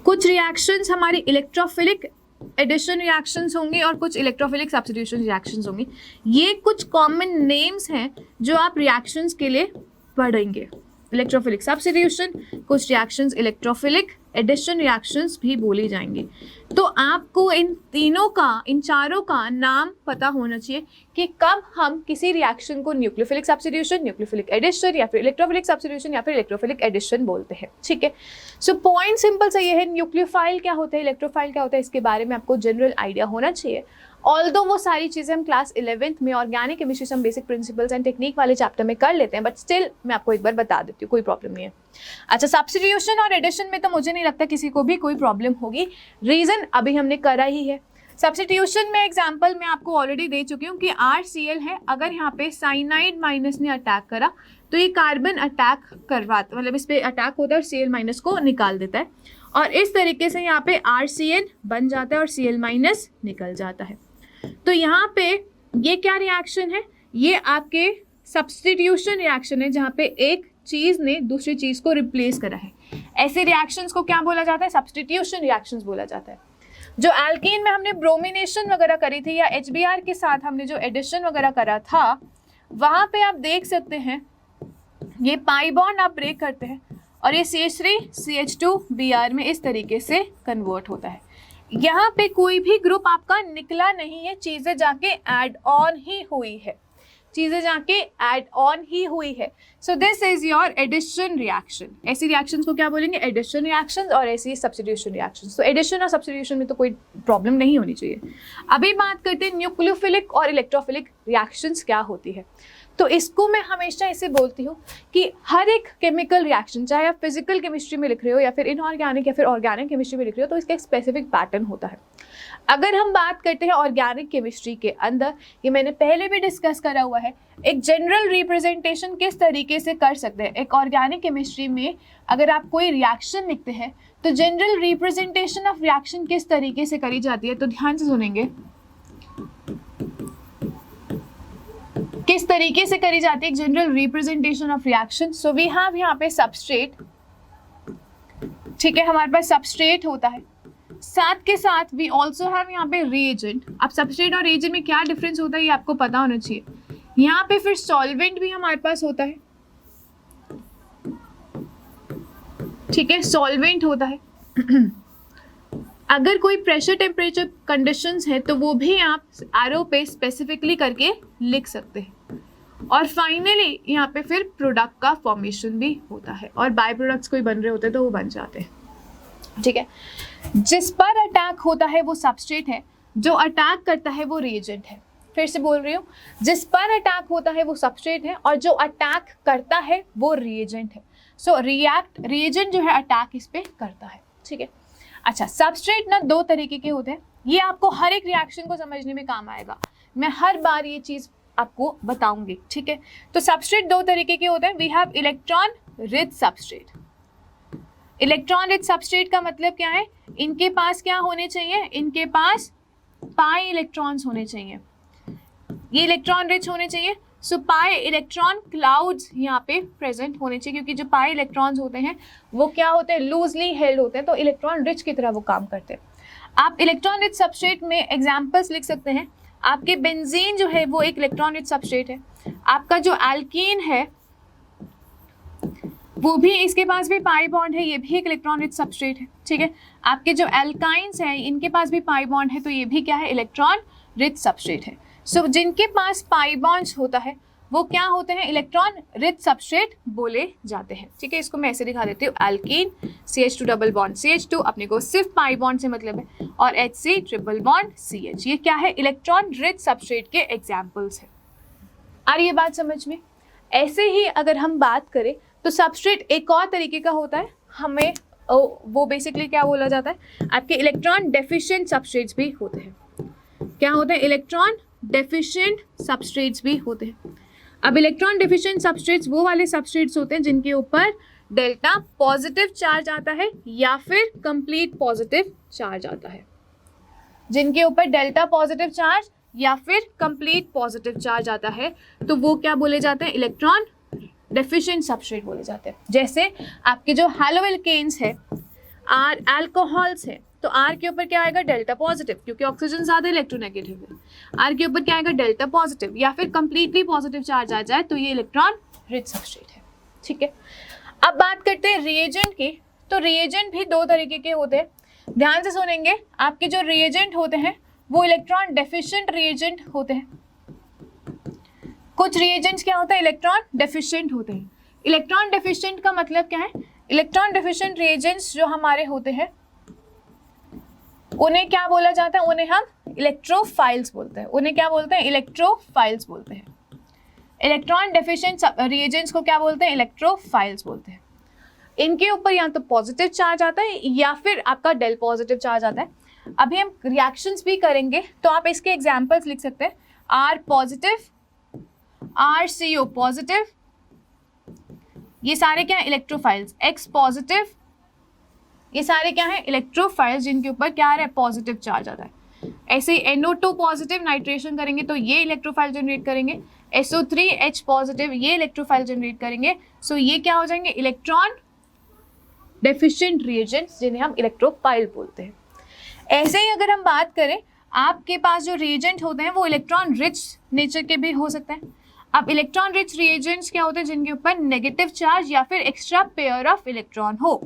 कुछ रिएक्शंस हमारी इलेक्ट्रोफिलिक एडिशन रिएक्शंस होंगी और कुछ इलेक्ट्रोफिलिक सब्स्टिट्यूशन रिएक्शंस होंगी। ये कुछ कॉमन नेम्स हैं जो आप रिएक्शंस के लिए पढ़ेंगे। इलेक्ट्रोफिलिक सब्स्टिट्यूशन, कुछ रिएक्शंस इलेक्ट्रोफिलिक एडिशन रिएक्शंस भी बोली जाएंगी। तो आपको इन तीनों का, इन चारों का नाम पता होना चाहिए कि कब हम किसी रिएक्शन को न्यूक्लियोफिलिक सब्स्टिट्यूशन, न्यूक्लियोफिलिक एडिशन या फिर इलेक्ट्रोफिलिक सब्स्टिट्यूशन या फिर इलेक्ट्रोफिलिक एडिशन बोलते हैं। ठीक है, सो पॉइंट सिंपल सा ये है, न्यूक्लियोफाइल क्या होता है, इलेक्ट्रोफाइल क्या होता है, इसके बारे में आपको जनरल आइडिया होना चाहिए। ऑल्दो वो सारी चीज़ें हम क्लास 11th में organic chemistry some basic principles and technique वाले चैप्टर में कर लेते हैं, बट स्टिल मैं आपको एक बार बता देती हूँ, कोई प्रॉब्लम नहीं है। अच्छा, सब्स्टिट्यूशन और एडिशन में तो मुझे नहीं लगता किसी को भी कोई प्रॉब्लम होगी, रीज़न अभी हमने करा ही है। सब्स्टिट्यूशन में एग्जाम्पल मैं आपको ऑलरेडी दे चुकी हूँ कि RCl है, अगर यहाँ पे साइनाइड माइनस ने अटैक करा तो ये कार्बन अटैक करवाता, मतलब इस पर अटैक होता है और Cl माइनस को निकाल देता है, और इस तरीके से यहाँ पे RCl बन जाता है और Cl माइनस निकल जाता है। तो यहाँ पे ये क्या रिएक्शन है, ये आपके सब्स्टिट्यूशन रिएक्शन है, जहाँ पे एक चीज़ ने दूसरी चीज़ को रिप्लेस करा है। ऐसे रिएक्शंस को क्या बोला जाता है? सब्स्टिट्यूशन रिएक्शंस बोला जाता है। जो एल्कीन में हमने ब्रोमिनेशन वगैरह करी थी या HBr के साथ हमने जो एडिशन वगैरह करा था, वहाँ पे आप देख सकते हैं ये पाई बॉन्ड आप ब्रेक करते हैं और ये CH3CH2Br में इस तरीके से कन्वर्ट होता है। यहाँ पे कोई भी ग्रुप आपका निकला नहीं है, चीज़ें जाके ऐड ऑन ही हुई है, चीज़ें जाके ऐड ऑन ही हुई है। So this is your addition reaction. ऐसी रिएक्शंस को क्या बोलेंगे? एडिशन रिएक्शंस, और ऐसी सब्स्टिट्यूशन रिएक्शंस। तो एडिशन और सब्स्टिट्यूशन में तो कोई प्रॉब्लम नहीं होनी चाहिए। अभी बात करते हैं न्यूक्लियोफिलिक और इलेक्ट्रोफिलिक रिएक्शंस क्या होती है। तो इसको मैं हमेशा ऐसे बोलती हूँ कि हर एक केमिकल रिएक्शन, चाहे आप फिजिकल केमिस्ट्री में लिख रहे हो या फिर इनऑर्गेनिक या फिर ऑर्गेनिक केमिस्ट्री में लिख रहे हो, तो इसका एक स्पेसिफिक पैटर्न होता है। अगर हम बात करते हैं ऑर्गेनिक केमिस्ट्री के अंदर, ये मैंने पहले भी डिस्कस करा हुआ है, एक जनरल रिप्रेजेंटेशन किस तरीके से कर सकते हैं। एक ऑर्गेनिक केमिस्ट्री में अगर आप कोई रिएक्शन लिखते हैं तो जनरल रिप्रेजेंटेशन ऑफ रिएक्शन किस तरीके से करी जाती है, तो ध्यान से सुनेंगे किस तरीके से करी जाती है एक general representation of reaction. So we have यहाँ पे सबस्ट्रेट, ठीक है, हमारे पास सबस्ट्रेट होता है, साथ के साथ वी ऑल्सो हैव यहाँ पे रिएजेंट। अब सबस्ट्रेट और रिएजेंट में क्या डिफरेंस होता है ये आपको पता होना चाहिए। यहाँ पे फिर सॉल्वेंट भी हमारे पास होता है, ठीक है, सॉल्वेंट होता है। अगर कोई प्रेशर टेम्परेचर कंडीशंस है तो वो भी आप एरो पे स्पेसिफिकली करके लिख सकते हैं। और फाइनली यहाँ पे फिर प्रोडक्ट का फॉर्मेशन भी होता है और बाय प्रोडक्ट्स कोई बन रहे होते हैं तो वो बन जाते हैं, ठीक है। जिस पर अटैक होता है वो सबस्ट्रेट है, जो अटैक करता है वो रिएजेंट है। फिर से बोल रही हूँ, जिस पर अटैक होता है वो सबस्ट्रेट है और जो अटैक करता है वो रिएजेंट है। सो रिएजेंट जो है अटैक इस पे करता है, ठीक है। अच्छा, सबस्ट्रेट ना दो तरीके के होते हैं, ये आपको हर एक रिएक्शन को समझने में काम आएगा, मैं हर बार ये चीज़ आपको बताऊंगी, ठीक है। तो सबस्ट्रेट दो तरीके के होते हैं। We have electron rich substrate. Electron rich substrate का मतलब क्या है, इनके पास क्या होने चाहिए, इनके पास पाई इलेक्ट्रॉन्स होने चाहिए, ये इलेक्ट्रॉन रिच होने चाहिए। सो पाई इलेक्ट्रॉन क्लाउड्स यहाँ पे प्रेजेंट होने चाहिए, क्योंकि जो पाई इलेक्ट्रॉन्स होते हैं वो क्या होते हैं, लूजली हेल्ड होते हैं, तो इलेक्ट्रॉन रिच की तरह वो काम करते हैं। आप इलेक्ट्रॉन रिच सबस्ट्रेट में एग्जाम्पल्स लिख सकते हैं। आपके बेंजीन जो है वो एक इलेक्ट्रॉन रिच सबस्ट्रेट है। आपका जो एल्कीन है वो भी, इसके पास भी पाई बॉन्ड है, ये भी एक इलेक्ट्रॉन रिच सबस्ट्रेट है, ठीक है। आपके जो एल्काइंस हैं इनके पास भी पाई बॉन्ड है, तो ये भी क्या है, इलेक्ट्रॉन रिच सबस्ट्रेट है। सो जिनके पास पाई बॉन्ड्स होता है वो क्या होते हैं, इलेक्ट्रॉन रिच सबस्ट्रेट बोले जाते हैं, ठीक है। इसको मैं ऐसे दिखा देती हूँ, alkene CH2 double bond CH2, अपने को सिर्फ पाई बॉन्ड से मतलब है, और HC ट्रिपल बॉन्ड CH, ये क्या है, इलेक्ट्रॉन रिच सबस्ट्रेट के एग्जाम्पल्स है। आ रही है बात समझ में। ऐसे ही अगर हम बात करें तो सबस्ट्रेट एक और तरीके का होता है, हमें वो बेसिकली क्या बोला जाता है, आपके इलेक्ट्रॉन डेफिशिएंट सबस्ट्रेट्स भी होते हैं। क्या होते हैं, इलेक्ट्रॉन डेफिशिएंट सबस्ट्रेट्स भी होते हैं। अब इलेक्ट्रॉन डेफिशिएंट सबस्ट्रेट्स वो वाले सबस्ट्रेट्स होते हैं जिनके ऊपर डेल्टा पॉजिटिव चार्ज आता है या फिर कंप्लीट पॉजिटिव चार्ज आता है। जिनके ऊपर डेल्टा पॉजिटिव चार्ज या फिर कंप्लीट पॉजिटिव चार्ज आता है तो वो क्या बोले जाते हैं, इलेक्ट्रॉन डेफिशिएंट सबस्ट्रेट बोले जाते हैं। जैसे आपके जो हैलोएल्केन्स है, आर अल्कोहल्स है, तो आर के ऊपर क्या आएगा, डेल्टा पॉजिटिव, क्योंकि ऑक्सीजन ज़्यादा इलेक्ट्रोनेगेटिव है। आर के ऊपर क्या आएगा, डेल्टा पॉजिटिव, या फिर कंप्लीटली पॉजिटिव चार्ज आ जाए तो ये इलेक्ट्रॉन रिच सबस्ट्रेट है, ठीक है। अब बात करते हैं रिएजेंट की। तो रिएजेंट भी दो तरीके के होते हैं, ध्यान से सुनेंगे। आपके जो रिएजेंट होते हैं वो इलेक्ट्रॉन डेफिशिएंट रिएजेंट होते हैं। कुछ रिएजेंट्स क्या होता है, इलेक्ट्रॉन डेफिशिएंट होते हैं। इलेक्ट्रॉन डेफिशिएंट का मतलब क्या है, इलेक्ट्रॉन डेफिशिएंट रिएजेंट्स जो हमारे होते हैं उन्हें क्या बोला जाता है, उन्हें हम इलेक्ट्रोफाइल्स बोलते हैं। उन्हें क्या बोलते हैं, इलेक्ट्रोफाइल्स बोलते हैं। इलेक्ट्रॉन डेफिशिएंट रिएजेंट्स को क्या बोलते हैं, इलेक्ट्रोफाइल्स बोलते हैं। इनके ऊपर या तो पॉजिटिव चार्ज आता है या फिर आपका डेल पॉजिटिव चार्ज आता है। अभी हम रिएक्शंस भी करेंगे तो आप इसके एग्जांपल्स लिख सकते हैं, आर पॉजिटिव, RCO पॉजिटिव, ये सारे क्या है, इलेक्ट्रोफाइल्स। X पॉजिटिव, ये सारे क्या है, इलेक्ट्रोफाइल्स जिनके ऊपर क्या आ रहा है, पॉजिटिव चार्ज आता है। ऐसे ही NO2 पॉजिटिव नाइट्रेशन करेंगे तो ये इलेक्ट्रोफाइल जनरेट करेंगे। SO3H पॉजिटिव, ये इलेक्ट्रोफाइल जनरेट करेंगे। सो ये क्या हो जाएंगे, इलेक्ट्रॉन डेफिशिएंट रिएजेंट्स, जिन्हें हम इलेक्ट्रोफाइल बोलते हैं। ऐसे ही अगर हम बात करें, आपके पास जो रिएजेंट होते हैं वो इलेक्ट्रॉन रिच नेचर के भी हो सकते हैं। अब इलेक्ट्रॉन रिच रिएजेंट्स क्या होते हैं, जिनके ऊपर नेगेटिव चार्ज या फिर एक्स्ट्रा पेयर ऑफ इलेक्ट्रॉन हो।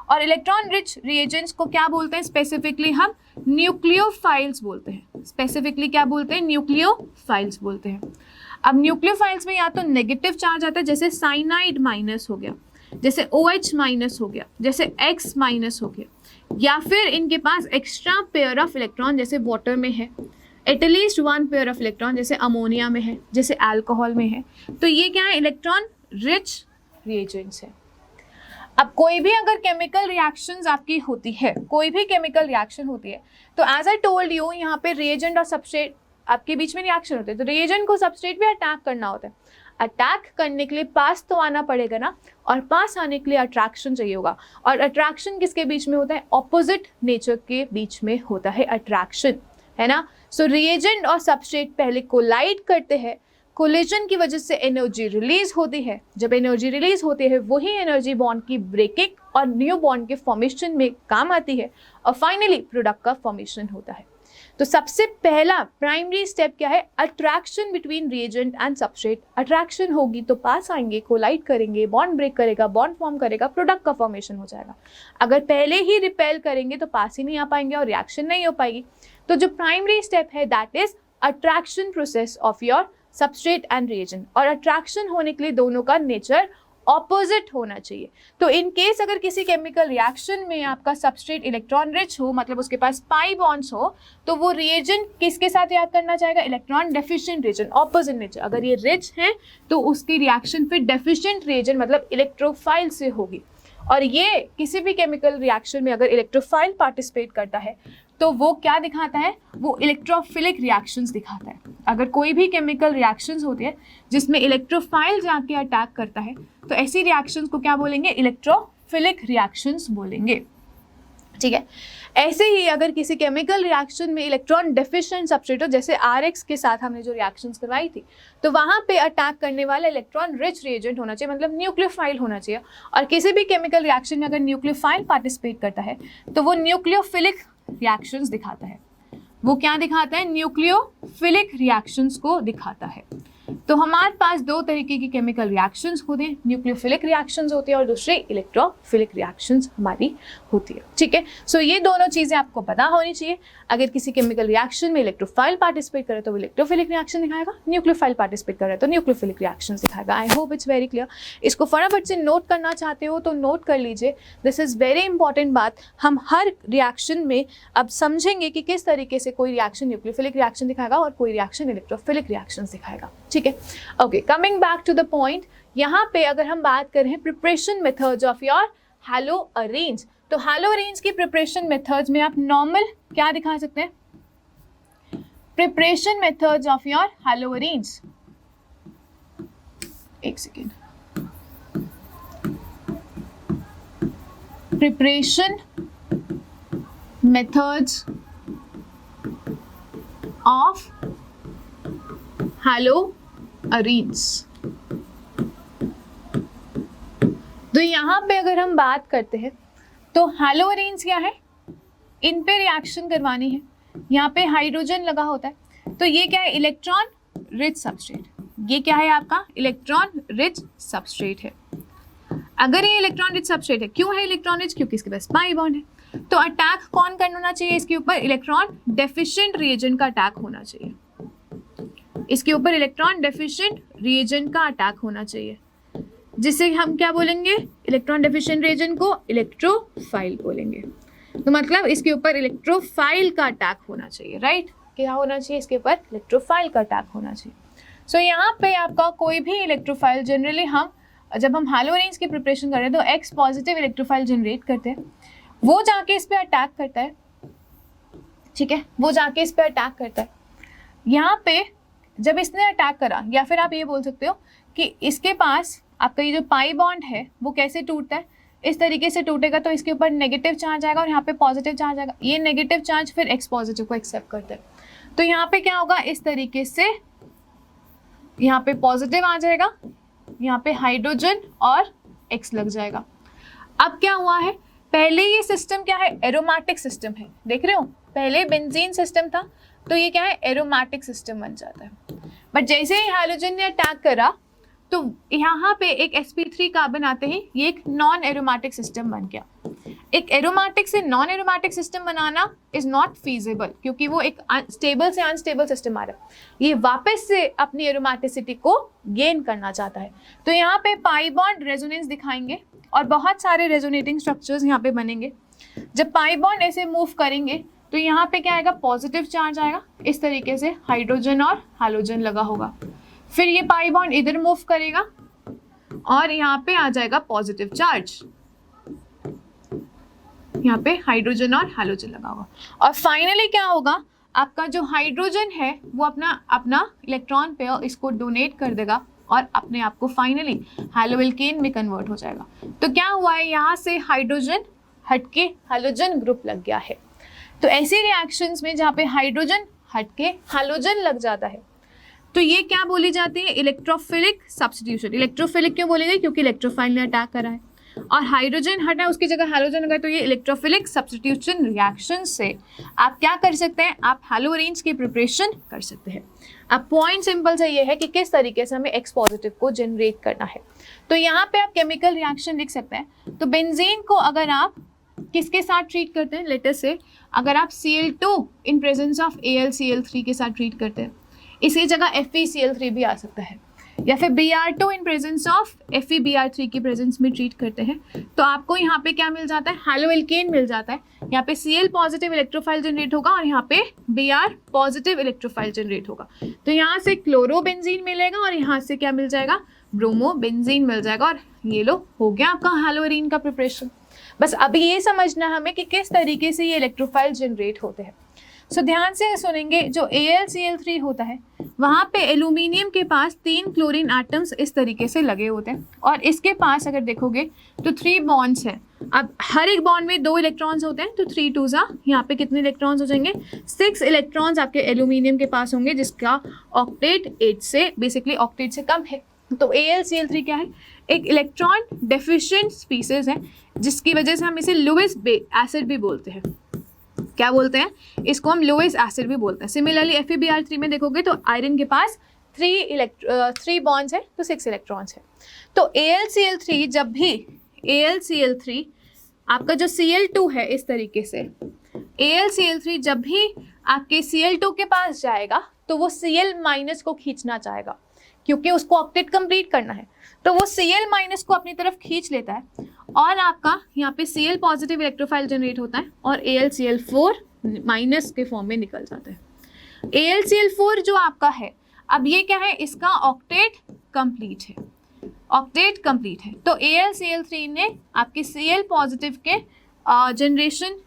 और इलेक्ट्रॉन रिच रिएजेंट्स को क्या बोलते हैं, स्पेसिफिकली हम न्यूक्लियोफाइल्स बोलते हैं। स्पेसिफिकली क्या बोलते हैं, न्यूक्लियोफाइल्स बोलते हैं। अब न्यूक्लियोफाइल्स में या तो नेगेटिव चार्ज आता है, जैसे साइनाइड माइनस हो गया, जैसे OH माइनस हो गया, जैसे X माइनस हो गया, या फिर इनके पास एक्स्ट्रा पेयर ऑफ इलेक्ट्रॉन जैसे वाटर में है, at least one pair of electron जैसे अमोनिया में है, जैसे अल्कोहल में है। तो ये क्या है, इलेक्ट्रॉन रिच रिएजेंट्स है। अब कोई भी अगर केमिकल रिएक्शंस आपकी होती है, कोई भी केमिकल रिएक्शन होती है, तो एज आई टोल्ड यू, यहाँ पे रिएजेंट और सबस्ट्रेट आपके बीच में रिएक्शन होते हैं, तो रिएजेंट को सबस्ट्रेट भी अटैक करना होता है। अटैक करने के लिए पास तो आना पड़ेगा ना, और पास आने के लिए अट्रैक्शन चाहिए होगा। और अट्रैक्शन किसके बीच में होता है, ऑपोजिट नेचर के बीच में होता है अट्रैक्शन, है ना। सो रिएजेंट और सबस्ट्रेट पहले कोलाइड करते हैं, कोलिजन की वजह से एनर्जी रिलीज होती है। जब एनर्जी रिलीज होती है वही एनर्जी बॉन्ड की ब्रेकिंग और न्यू बॉन्ड के फॉर्मेशन में काम आती है, और फाइनली प्रोडक्ट का फॉर्मेशन होता है। तो सबसे पहला प्राइमरी स्टेप क्या है, attraction between reagent and substrate. Attraction होगी तो पास आएंगे, कोलाइड करेंगे, बॉन्ड ब्रेक करेगा, बॉन्ड फॉर्म करेगा, प्रोडक्ट का फॉर्मेशन हो जाएगा। अगर पहले ही रिपेल करेंगे तो पास ही नहीं आ पाएंगे और रिएक्शन नहीं हो पाएगी। तो जो प्राइमरी स्टेप है that is attraction process of your substrate and reagent. और अट्रैक्शन होने के लिए दोनों का नेचर ऑपोजिट होना चाहिए। तो इन केस अगर किसी केमिकल रिएक्शन में आपका सबस्ट्रेट इलेक्ट्रॉन रिच हो, मतलब उसके पास पाई बॉन्ड्स हो, तो वो रिएजेंट किसके साथ रिएक्ट करना चाहेगा, electron deficient reagent, opposite nature. अगर ये रिच है तो उसकी रिएक्शन फिर डेफिशिएंट रिएजेंट मतलब इलेक्ट्रोफाइल से होगी। और ये किसी भी केमिकल रिएक्शन में अगर इलेक्ट्रोफाइल पार्टिसिपेट करता है तो वो क्या दिखाता है, वो इलेक्ट्रोफिलिक रिएक्शंस दिखाता है। अगर कोई भी केमिकल रिएक्शंस होती है जिसमें इलेक्ट्रोफाइल जाके अटैक करता है तो ऐसी रिएक्शंस को क्या बोलेंगे, इलेक्ट्रोफिलिक रिएक्शंस बोलेंगे। ठीक है। ऐसे ही अगर किसी केमिकल रिएक्शन में इलेक्ट्रॉन डेफिशिएंट सबस्ट्रेट हो, जैसे RX के साथ हमने जो रिएक्शंस करवाई थी, तो वहाँ पे अटैक करने वाला इलेक्ट्रॉन रिच रिएजेंट होना चाहिए, मतलब न्यूक्लियोफाइल होना चाहिए। और किसी भी केमिकल रिएक्शन में अगर न्यूक्लियोफाइल पार्टिसिपेट करता है तो वो न्यूक्लियोफिलिक रिएक्शंस दिखाता है। वो क्या दिखाता है? न्यूक्लियोफिलिक रिएक्शंस को दिखाता है। तो हमारे पास दो तरीके की केमिकल रिएक्शंस होते हैं, न्यूक्लियोफिलिक रिएक्शंस होती है और दूसरी इलेक्ट्रोफिलिक रिएक्शंस हमारी होती है। ठीक है, सो ये दोनों चीज़ें आपको पता होनी चाहिए। अगर किसी केमिकल रिएक्शन में इलेक्ट्रोफाइल पार्टिसिपेट करे तो वो इलेक्ट्रोफिलिक रिएक्शन दिखाएगा, न्यूक्लियोफाइल पार्टिसिपेट करे तो न्यूक्लियोफिलिक रिएक्शन दिखाएगा। आई होप इट्स वेरी क्लियर। इसको फटाफट से नोट करना चाहते हो तो नोट कर लीजिए, दिस इज़ वेरी इंपॉर्टेंट बात। हम हर रिएक्शन में अब समझेंगे कि किस तरीके से कोई रिएक्शन न्यूक्लियोफिलिक रिएक्शन दिखाएगा और कोई रिएक्शन इलेक्ट्रोफिलिक रिएक्शन दिखाएगा। ठीक है, okay, coming back to the point, यहाँ पे अगर हम बात करें preparation methods of your haloarenes, तो हैलोअरेंज की प्रिपरेशन मेथड्स में आप नॉर्मल क्या दिखा सकते हैं? प्रिपरेशन मेथड्स ऑफ योर हैलोअरेंज, एक सेकेंड, प्रिपरेशन मेथड्स ऑफ हैलोअरेंज। तो यहाँ पे अगर हम बात करते हैं तो हैलोअरेंज क्या है? इन पे रिएक्शन करवानी है, यहाँ पे हाइड्रोजन लगा होता है, तो ये क्या है? Electron rich substrate. ये क्या है आपका? इलेक्ट्रॉन रिच सबस्ट्रेट है। अगर ये इलेक्ट्रॉन रिच सबस्ट्रेट है, क्यों है इलेक्ट्रॉन रिच? क्योंकि इसके पास पाई बॉन्ड है। तो अटैक कौन करना चाहिए इसके ऊपर? इलेक्ट्रॉन डेफिशिएंट रिएजेंट का अटैक होना चाहिए। इसके ऊपर इलेक्ट्रॉन डेफिशिएंट रिएजेंट का अटैक होना चाहिए, जिसे हम क्या बोलेंगे? इलेक्ट्रॉन डेफिशिएंट रिएजेंट को इलेक्ट्रोफाइल बोलेंगे। तो मतलब इसके ऊपर इलेक्ट्रोफाइल का अटैक होना चाहिए, राइट? क्या होना चाहिए? इसके ऊपर इलेक्ट्रोफाइल का अटैक होना चाहिए। सो यहाँ पे आपका कोई भी इलेक्ट्रोफाइल, जनरली हम जब हम हैलोअरेंज की प्रिपरेशन कर रहे हैं तो एक्स पॉजिटिव इलेक्ट्रोफाइल जनरेट करते हैं, वो जाके इस पर अटैक करता है। ठीक है, वो जाके इस पर अटैक करता है। यहाँ पे जब इसने अटैक करा, या फिर आप ये बोल सकते हो कि इसके पास आपका ये जो पाई बॉन्ड है वो कैसे टूटता है? इस तरीके से टूटेगा तो इसके ऊपर नेगेटिव चार्ज आएगा और यहाँ पे पॉजिटिव चार्ज आएगा। ये नेगेटिव चार्ज फिर एक्स पॉजिटिव को एक्सेप्ट करता है, तो यहाँ पे क्या होगा? इस तरीके से यहाँ पे पॉजिटिव आ जाएगा, यहाँ पे हाइड्रोजन और एक्स लग जाएगा। अब क्या हुआ है? पहले ये सिस्टम क्या है? एरोमेटिक सिस्टम है, देख रहे हो? पहले बेंजीन सिस्टम था, तो ये क्या है? एरोमेटिक सिस्टम बन जाता है। बट जैसे ही हाइड्रोजन ने अटैक करा तो यहाँ पे एक sp3 कार्बन आते ही ये एक नॉन एरोमेटिक सिस्टम बन गया। एक एरोमेटिक से non aromatic system banana is not feasible, क्योंकि वो एक स्टेबल से अनस्टेबल सिस्टम आ रहा है। ये वापस से अपनी एरोमेटिसिटी को गेन करना चाहता है, तो यहाँ पे पाई बॉन्ड रेजोनेंस दिखाएंगे और बहुत सारे रेजोनेटिंग स्ट्रक्चर्स यहाँ पे बनेंगे। जब पाई बॉन्ड ऐसे मूव करेंगे तो यहाँ पे क्या आएगा? पॉजिटिव चार्ज आएगा, इस तरीके से हाइड्रोजन और हैलोजन लगा होगा। फिर ये पाई बॉन्ड इधर मूव करेगा और यहाँ पे आ जाएगा पॉजिटिव चार्ज, यहाँ पे हाइड्रोजन और हैलोजन लगा होगा। और फाइनली क्या होगा? आपका जो हाइड्रोजन है वो अपना इलेक्ट्रॉन पेयर इसको डोनेट कर देगा और अपने आप को फाइनली हैलोएल्केन में कन्वर्ट हो जाएगा। तो क्या हुआ है? यहाँ से हाइड्रोजन हटके हैलोजन ग्रुप लग गया है। तो ऐसी रिएक्शंस में जहाँ पे हाइड्रोजन हटके हैलोजन लग जाता है तो ये क्या बोली जाती है? Electrophilic substitution. इलेक्ट्रोफिलिक क्यों बोली गई? क्योंकि इलेक्ट्रोफाइल ने अटैक करा है और हाइड्रोजन हटा है, उसकी जगह हैलोजन लगा, तो ये इलेक्ट्रोफिलिक सब्स्टिट्यूशन रिएक्शन से आप क्या कर सकते हैं? आप हैलोअरेंज की प्रिपरेशन कर सकते हैं। अब पॉइंट सिंपल सा ये है कि किस तरीके से हमें एक्स पॉजिटिव को जनरेट करना है। तो यहाँ पे आप केमिकल रिएक्शन लिख सकते हैं। तो बेंजीन को अगर आप किसके साथ ट्रीट करते हैं? लेटर से अगर आप Cl2 in presence of AlCl3 के साथ ट्रीट करते हैं, इसी जगह FeCl3 भी आ सकता है, या फिर Br2 in presence of FeBr3 की प्रेजेंस में ट्रीट करते हैं, तो आपको यहाँ पे क्या मिल जाता है? हैलोएल्केन मिल जाता है। यहाँ पे Cl पॉजिटिव इलेक्ट्रोफाइल जनरेट होगा और यहाँ पे Br पॉजिटिव इलेक्ट्रोफाइल जनरेट होगा। तो यहाँ से क्लोरोबेंजीन मिलेगा और यहाँ से क्या मिल जाएगा? ब्रोमोबेंजीन मिल जाएगा और ये लो हो गया आपका हैलोअरेन का प्रिपरेशन। बस अभी ये समझना हमें कि किस तरीके से ये इलेक्ट्रोफाइल जनरेट होते हैं। सो ध्यान से सुनेंगे, जो AlCl3 होता है वहाँ पे एल्यूमिनियम के पास 3 क्लोरीन एटम्स इस तरीके से लगे होते हैं और इसके पास अगर देखोगे तो 3 बॉन्ड्स हैं। अब हर एक बॉन्ड में 2 इलेक्ट्रॉन्स होते हैं, तो 3 2 यहाँ पे कितने इलेक्ट्रॉन्स हो जाएंगे, 6 इलेक्ट्रॉन्स आपके एल्यूमिनियम के पास होंगे, जिसका ऑक्टेट 8 से बेसिकली ऑक्टेट से कम है। तो AlCl3 क्या है, एक इलेक्ट्रॉन डेफिशिएंट स्पीसीज है, जिसकी वजह से हम इसे लुईस एसिड भी बोलते हैं। क्या बोलते हैं इसको, हम लुईस एसिड भी बोलते हैं। सिमिलरली FeBr3 में देखोगे तो आयरन के पास 3 बॉन्ड्स है तो 6 इलेक्ट्रॉन्स है। तो AlCl3 जब भी AlCl3 आपका जो Cl2 है इस तरीके से, AlCl3 जब भी आपके Cl2 के पास जाएगा तो वो Cl- को खींचना चाहेगा, क्योंकि उसको ऑक्टेट कंप्लीट करना है, तो वो Cl- को अपनी तरफ खींच लेता है और आपका यहाँ पे Cl पॉजिटिव इलेक्ट्रोफाइल जनरेट होता है और AlCl4- के फॉर्म में निकल जाता है। AlCl4 जो आपका है, अब ये क्या है, इसका ऑक्टेट कंप्लीट है, ऑक्टेट कंप्लीट है। तो AlCl3 ने आपके Cl पॉजिटिव के जनरेशन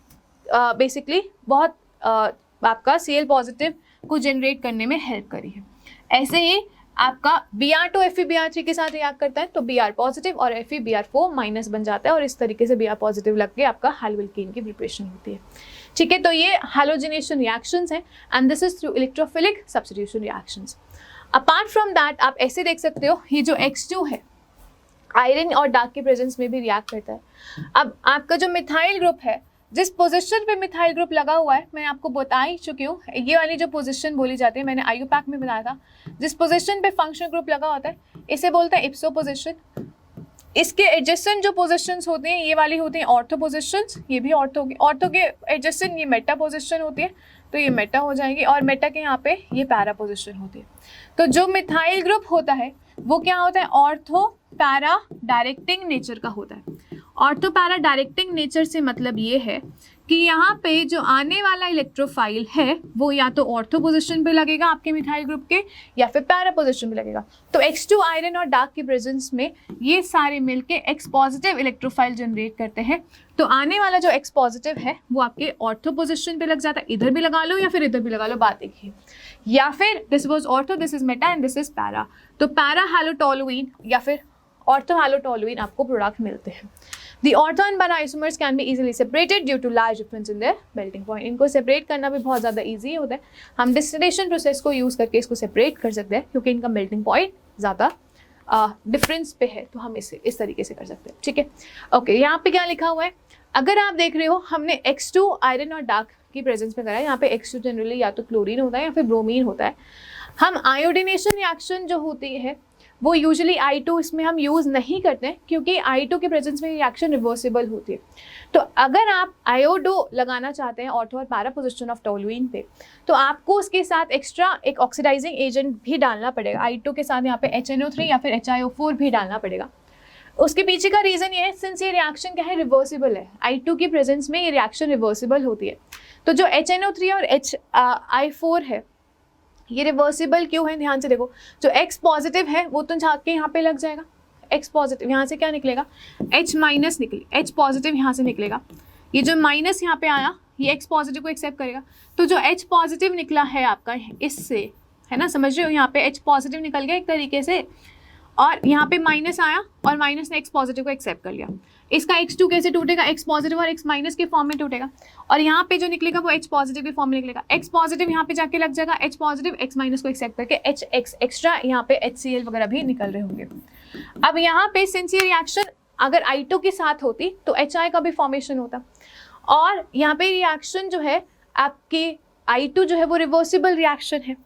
बेसिकली बहुत आपका Cl पॉजिटिव को जनरेट करने में हेल्प करी है। ऐसे ही आपका Br2 FeBr3 के साथ रिएक्ट करता है तो Br पॉजिटिव और FeBr4- बन जाता है और इस तरीके से Br पॉजिटिव लग के आपका हैलोअल्केन की प्रिपरेशन होती है। ठीक है, तो ये हैलोजनेशन रिएक्शंस हैं and this is through electrophilic substitution reactions. Apart from that आप ऐसे देख सकते हो, ये जो X2 है आयरन और डार्क के प्रेजेंस में भी रिएक्ट करता है। अब आपका जो मिथाइल ग्रुप है, जिस पोजीशन पे मिथाइल ग्रुप लगा हुआ है मैंने आपको बता ही चुकी हूँ, ये वाली जो पोजीशन बोली जाती है मैंने IUPAC में बताया था, जिस पोजीशन पे फंक्शनल ग्रुप लगा होता है इसे बोलते हैं इप्सो पोजीशन। इसके एडजेसेंट जो पोजीशंस होती हैं ये वाली होती हैं ऑर्थो पोजीशंस, ये भी ऑर्थो होगी, ऑर्थो के एडजेसेंट ये मेटा पोजीशन होती है तो ये मेटा हो जाएगी और मेटा के यहाँ पे ये पैरा पोजीशन होती है। तो जो मिथाइल ग्रुप होता है वो क्या होता है, ऑर्थो पैरा डायरेक्टिंग नेचर का होता है। ऑर्थो पैरा डायरेक्टिंग नेचर से मतलब ये है कि यहाँ पे जो आने वाला इलेक्ट्रोफाइल है वो या तो ऑर्थो पोजीशन पे लगेगा आपके मिथाइल ग्रुप के या फिर पैरा पोजीशन पे लगेगा। तो X2 आयरन और डार्क के प्रेजेंस में ये सारे मिलके X पॉजिटिव इलेक्ट्रोफाइल जनरेट करते हैं। तो आने वाला जो X पॉजिटिव है वो आपके ऑर्थो पोजीशन पे लग जाता है, इधर भी लगा लो या फिर इधर भी लगा लो, बात एक ही, या फिर this was ortho, this is Meta and this is para. तो पैरा हैलोटोलुइन या फिर ऑर्थो हैलोटोलुइन आपको प्रोडक्ट मिलते हैं। The ortho and para isomers can be easily separated due to large difference in their melting point. इनको सेपरेट करना भी बहुत ज़्यादा ईजी होता है, हम डिस्टिलेशन प्रोसेस को यूज़ करके इसको सेपरेट कर सकते हैं क्योंकि इनका मेल्टिंग पॉइंट ज़्यादा डिफरेंस पे है, तो हम इसे इस तरीके से कर सकते हैं। ठीक है, ओके, यहाँ पे क्या लिखा हुआ है, अगर आप देख रहे हो हमने X2 आयरन और डार्क की प्रेजेंस में करा है, यहाँ पे X2 जनरली या तो क्लोरीन होता है या फिर ब्रोमीन होता है। हम आयोडिनेशन रिएक्शन जो होती है वो यूजुअली I2 इसमें हम यूज़ नहीं करते हैं क्योंकि I2 के प्रेजेंस में रिएक्शन रिवर्सिबल होती है। तो अगर आप आयोडो लगाना चाहते हैं ऑर्थो और पैरा पोजीशन ऑफ टोलुइन पे, तो आपको उसके साथ एक्स्ट्रा एक ऑक्सीडाइजिंग एजेंट भी डालना पड़ेगा। I2 के साथ यहाँ पे HNO3 या फिर HiO4 भी डालना पड़ेगा। उसके पीछे का रीज़न ये है, सिंस ये रिएक्शन क्या है, रिवर्सिबल है, I2 के प्रेजेंस में ये रिएक्शन रिवर्सिबल होती है। तो जो HNO3 और HI4 है ये रिवर्सिबल क्यों है, ध्यान से देखो, जो X पॉजिटिव है वो तो जाके यहाँ पे लग जाएगा, X पॉजिटिव यहाँ से क्या निकलेगा, H माइनस निकले, H पॉजिटिव यहाँ से निकलेगा, ये जो माइनस यहाँ पे आया ये X पॉजिटिव को एक्सेप्ट करेगा। तो जो H पॉजिटिव निकला है आपका इससे, है ना, समझ रहे हो, यहाँ पे H पॉजिटिव निकल गया एक तरीके से और यहाँ पे माइनस आया और माइनस ने X पॉजिटिव को एक्सेप्ट कर लिया। इसका X2 कैसे टूटेगा, X पॉजिटिव और X माइनस के फॉर्म में टूटेगा और यहाँ पे जो निकलेगा वो H पॉजिटिव के फॉर्म में निकलेगा। X पॉजिटिव यहाँ पे जाके लग जाएगा, H पॉजिटिव X माइनस को एक्सेप्ट करके HX एक्स्ट्रा यहाँ पे HCl वगैरह भी निकल रहे होंगे। अब यहाँ पे सिंस ये रिएक्शन अगर I2 के साथ होती तो HI का भी फॉर्मेशन होता और यहाँ पे रिएक्शन जो है आपके I2 जो है वो रिवर्सिबल रिएक्शन है।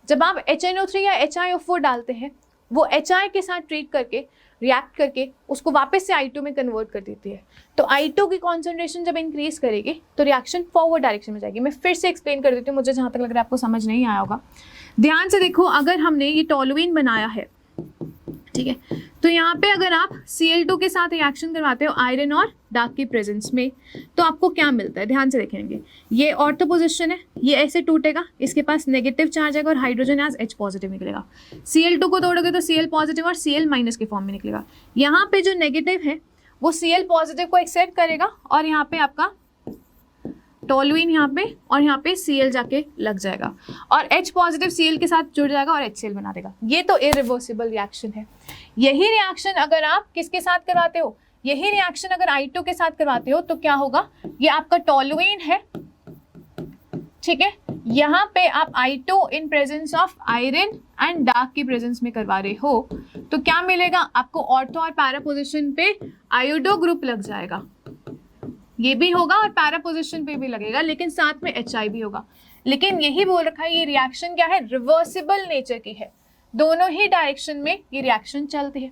जब आप HNO3 या HiO4 डालते हैं वो HI के साथ ट्रीट करके रिएक्ट करके उसको वापस से I2 में कन्वर्ट कर देती है। तो I2 की कॉन्सेंट्रेशन जब इंक्रीज करेगी तो रिएक्शन फॉरवर्ड डायरेक्शन में जाएगी। मैं फिर से एक्सप्लेन कर देती हूँ, मुझे जहाँ तक लग रहा है आपको समझ नहीं आया होगा। ध्यान से देखो, अगर हमने ये टोलुइन बनाया है, ठीक है, तो यहाँ पे अगर आप Cl2 के साथ रिएक्शन करवाते हो आयरन और डार्क की प्रेजेंस में तो आपको क्या मिलता है, ध्यान से देखेंगे, ये ऑर्थो पोजीशन है, ये ऐसे टूटेगा, इसके पास नेगेटिव चार्ज आएगा और हाइड्रोजन एज H पॉजिटिव निकलेगा। Cl2 को तोड़ोगे तो Cl पॉजिटिव और Cl माइनस के फॉर्म में निकलेगा। यहाँ पे जो नेगेटिव है वो Cl पॉजिटिव को एक्सेप्ट करेगा और यहाँ पे आपका टोलुइन यहाँ पे और यहाँ पे Cl जाके लग जाएगा और H पॉजिटिव Cl के साथ जुड़ जाएगा और HCl बना देगा। ये तो इरिवर्सिबल रिएक्शन है। यही रिएक्शन अगर आप किसके साथ करवाते हो, यही रिएक्शन अगर I2 के साथ करवाते हो तो क्या होगा, ये आपका टोलुइन है, ठीक है, यहाँ पे आप I2 in presence of iron and dark की प्रेजेंस में करवा रहे हो तो क्या मिलेगा आपको, ऑर्थो और पैरा पोजिशन पे आयोडो ग्रुप लग जाएगा, ये भी होगा और पैरा पोजिशन पे भी लगेगा, लेकिन साथ में HI भी होगा। लेकिन यही बोल रखा है ये रिएक्शन क्या है, रिवर्सिबल नेचर की है, दोनों ही डायरेक्शन में ये रिएक्शन चलती है।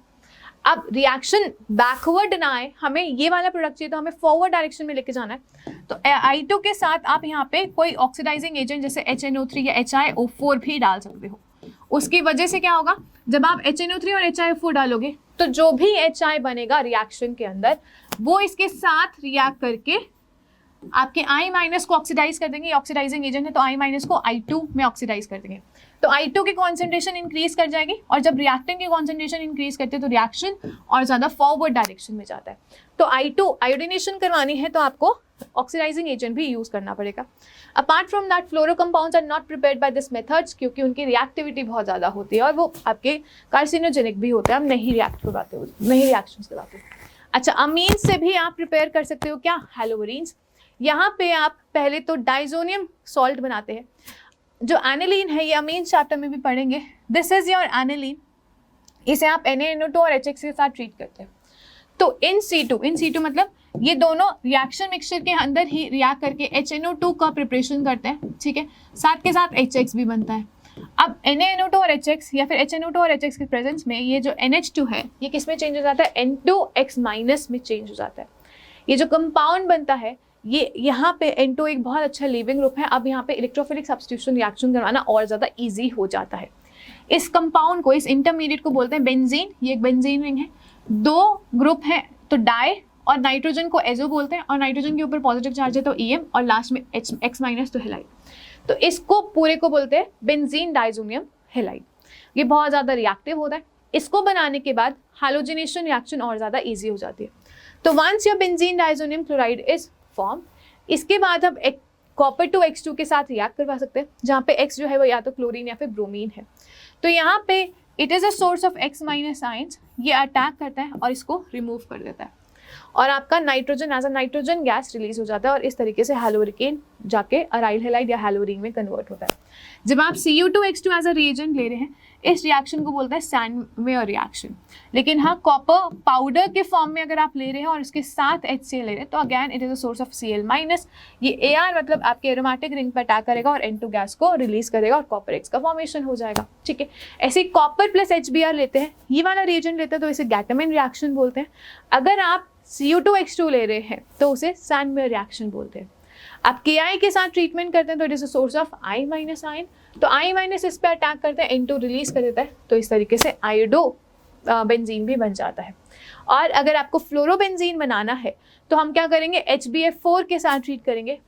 अब रिएक्शन बैकवर्ड ना आए, हमें ये वाला प्रोडक्ट चाहिए तो हमें फॉरवर्ड डायरेक्शन में लेके जाना है। तो I2 के साथ आप यहाँ पे कोई ऑक्सीडाइजिंग एजेंट जैसे HNO3 या HiO4 भी डाल सकते हो। उसकी वजह से क्या होगा, जब आप HNO3 और HiO4 डालोगे तो जो भी HI बनेगा रिएक्शन के अंदर वो इसके साथ रिएक्ट करके आपके I- को ऑक्सीडाइज कर देंगे, ऑक्सीडाइजिंग एजेंट है तो I- को I2 में ऑक्सीडाइज कर देंगे, तो I2 की कॉन्सेंट्रेशन इंक्रीज कर जाएगी और जब रिएक्टेंट की कॉन्सेंट्रेशन इंक्रीज करते हैं तो रिएक्शन और ज़्यादा फॉरवर्ड डायरेक्शन में जाता है। तो I2 आयोडीनेशन करवानी है तो आपको ऑक्सीडाइजिंग एजेंट भी यूज करना पड़ेगा। Apart from that fluoro compounds are not prepared by this methods, क्योंकि उनकी रिएक्टिविटी बहुत ज़्यादा होती है और वो आपके कार्सिनोजेनिक भी होते हैं, हम नहीं रिएक्ट करवाते हो, नहीं रिएक्शंस करवाते हो। अच्छा, अमीन से भी आप प्रिपेयर कर सकते हो क्या, हैलोवरीन्स। यहाँ पे आप पहले तो डाइजोनियम सॉल्ट बनाते हैं, जो एनिलीन है ये अमीन चैप्टर में भी पढ़ेंगे। दिस इज योर एनिलीन, इसे आप NaNO2 और HX के साथ ट्रीट करते हैं। तो इन C2 मतलब ये दोनों रिएक्शन मिक्सचर के अंदर ही रिएक्ट करके HNO2 का प्रिपरेशन करते हैं, ठीक है, साथ के साथ HX भी बनता है। अब NaNO2 और HX या फिर HNO2 और HX के प्रेजेंस में ये जो NH2 है ये किस में चेंज हो जाता है, N2X- में चेंज हो जाता है। ये जो कंपाउंड बनता है ये यहाँ पे N2 एक बहुत अच्छा लीविंग ग्रुप है। अब यहाँ पे इलेक्ट्रोफिलिक सब्स्टिट्यूशन रिएक्शन करवाना और ज़्यादा ईजी हो जाता है। इस कंपाउंड को, इस इंटरमीडिएट को बोलते हैं बेंजीन, ये एक बेंजीन रिंग है, दो ग्रुप है तो डाई, और नाइट्रोजन को एजो बोलते हैं और नाइट्रोजन के ऊपर पॉजिटिव चार्ज है तो EM और लास्ट में X- तो हेलाइड, तो इसको पूरे को बोलते हैं बेंजीन डाइजोनियम हेलाइड। ये बहुत ज़्यादा रिएक्टिव होता है, इसको बनाने के बाद हालोजिनेशन रिएक्शन और ज़्यादा ईजी हो जाती है। तो once your benzene diazonium chloride is form, इसके बाद हम एक कॉपर टू X2 के साथ रिएक्ट करवा सकते हैं, जहाँ पे X जो है वो या तो क्लोरीन या फिर ब्रोमीन है। तो यहाँ पे it is a source of X- ions, ये अटैक करता है और इसको रिमूव कर देता है और आपका nitrogen as a nitrogen gas release हो जाता है और इस तरीके से हैलोरिकेन जाके अराइल हैलाइड या हैलोरीन में कन्वर्ट होता है। जब आप Cu2X2 एज अ रिएजेंट ले रहे हैं, इस रिएक्शन को बोलते हैं सैंडवेयर रिएक्शन। लेकिन हाँ, कॉपर पाउडर के फॉर्म में अगर आप ले रहे हैं और इसके साथ HCl ले रहे हैं तो again it is a source of Cl-, ये Ar मतलब आपके एरोमेटिक रिंग पर अटैक करेगा और N2 गैस को रिलीज करेगा और कॉपर X का फॉर्मेशन हो जाएगा, ठीक है। ऐसे कॉपर प्लस HBr लेते हैं, ये वाला रिएजेंट लेते हैं तो इसे गैटामिन रिएक्शन बोलते हैं। अगर आप Cu2X2 ले रहे हैं तो उसे सैंडवेयर रिएक्शन बोलते हैं। आप Ki के साथ ट्रीटमेंट करते हैं तो it is a source of I- ion, तो I- इस पे अटैक करते हैं, N2 रिलीज कर देता है, तो इस तरीके से आयोडो बेंजीन भी बन जाता है। और अगर आपको फ्लोरोबेंजीन बनाना है तो हम क्या करेंगे, HBF4 के साथ ट्रीट करेंगे।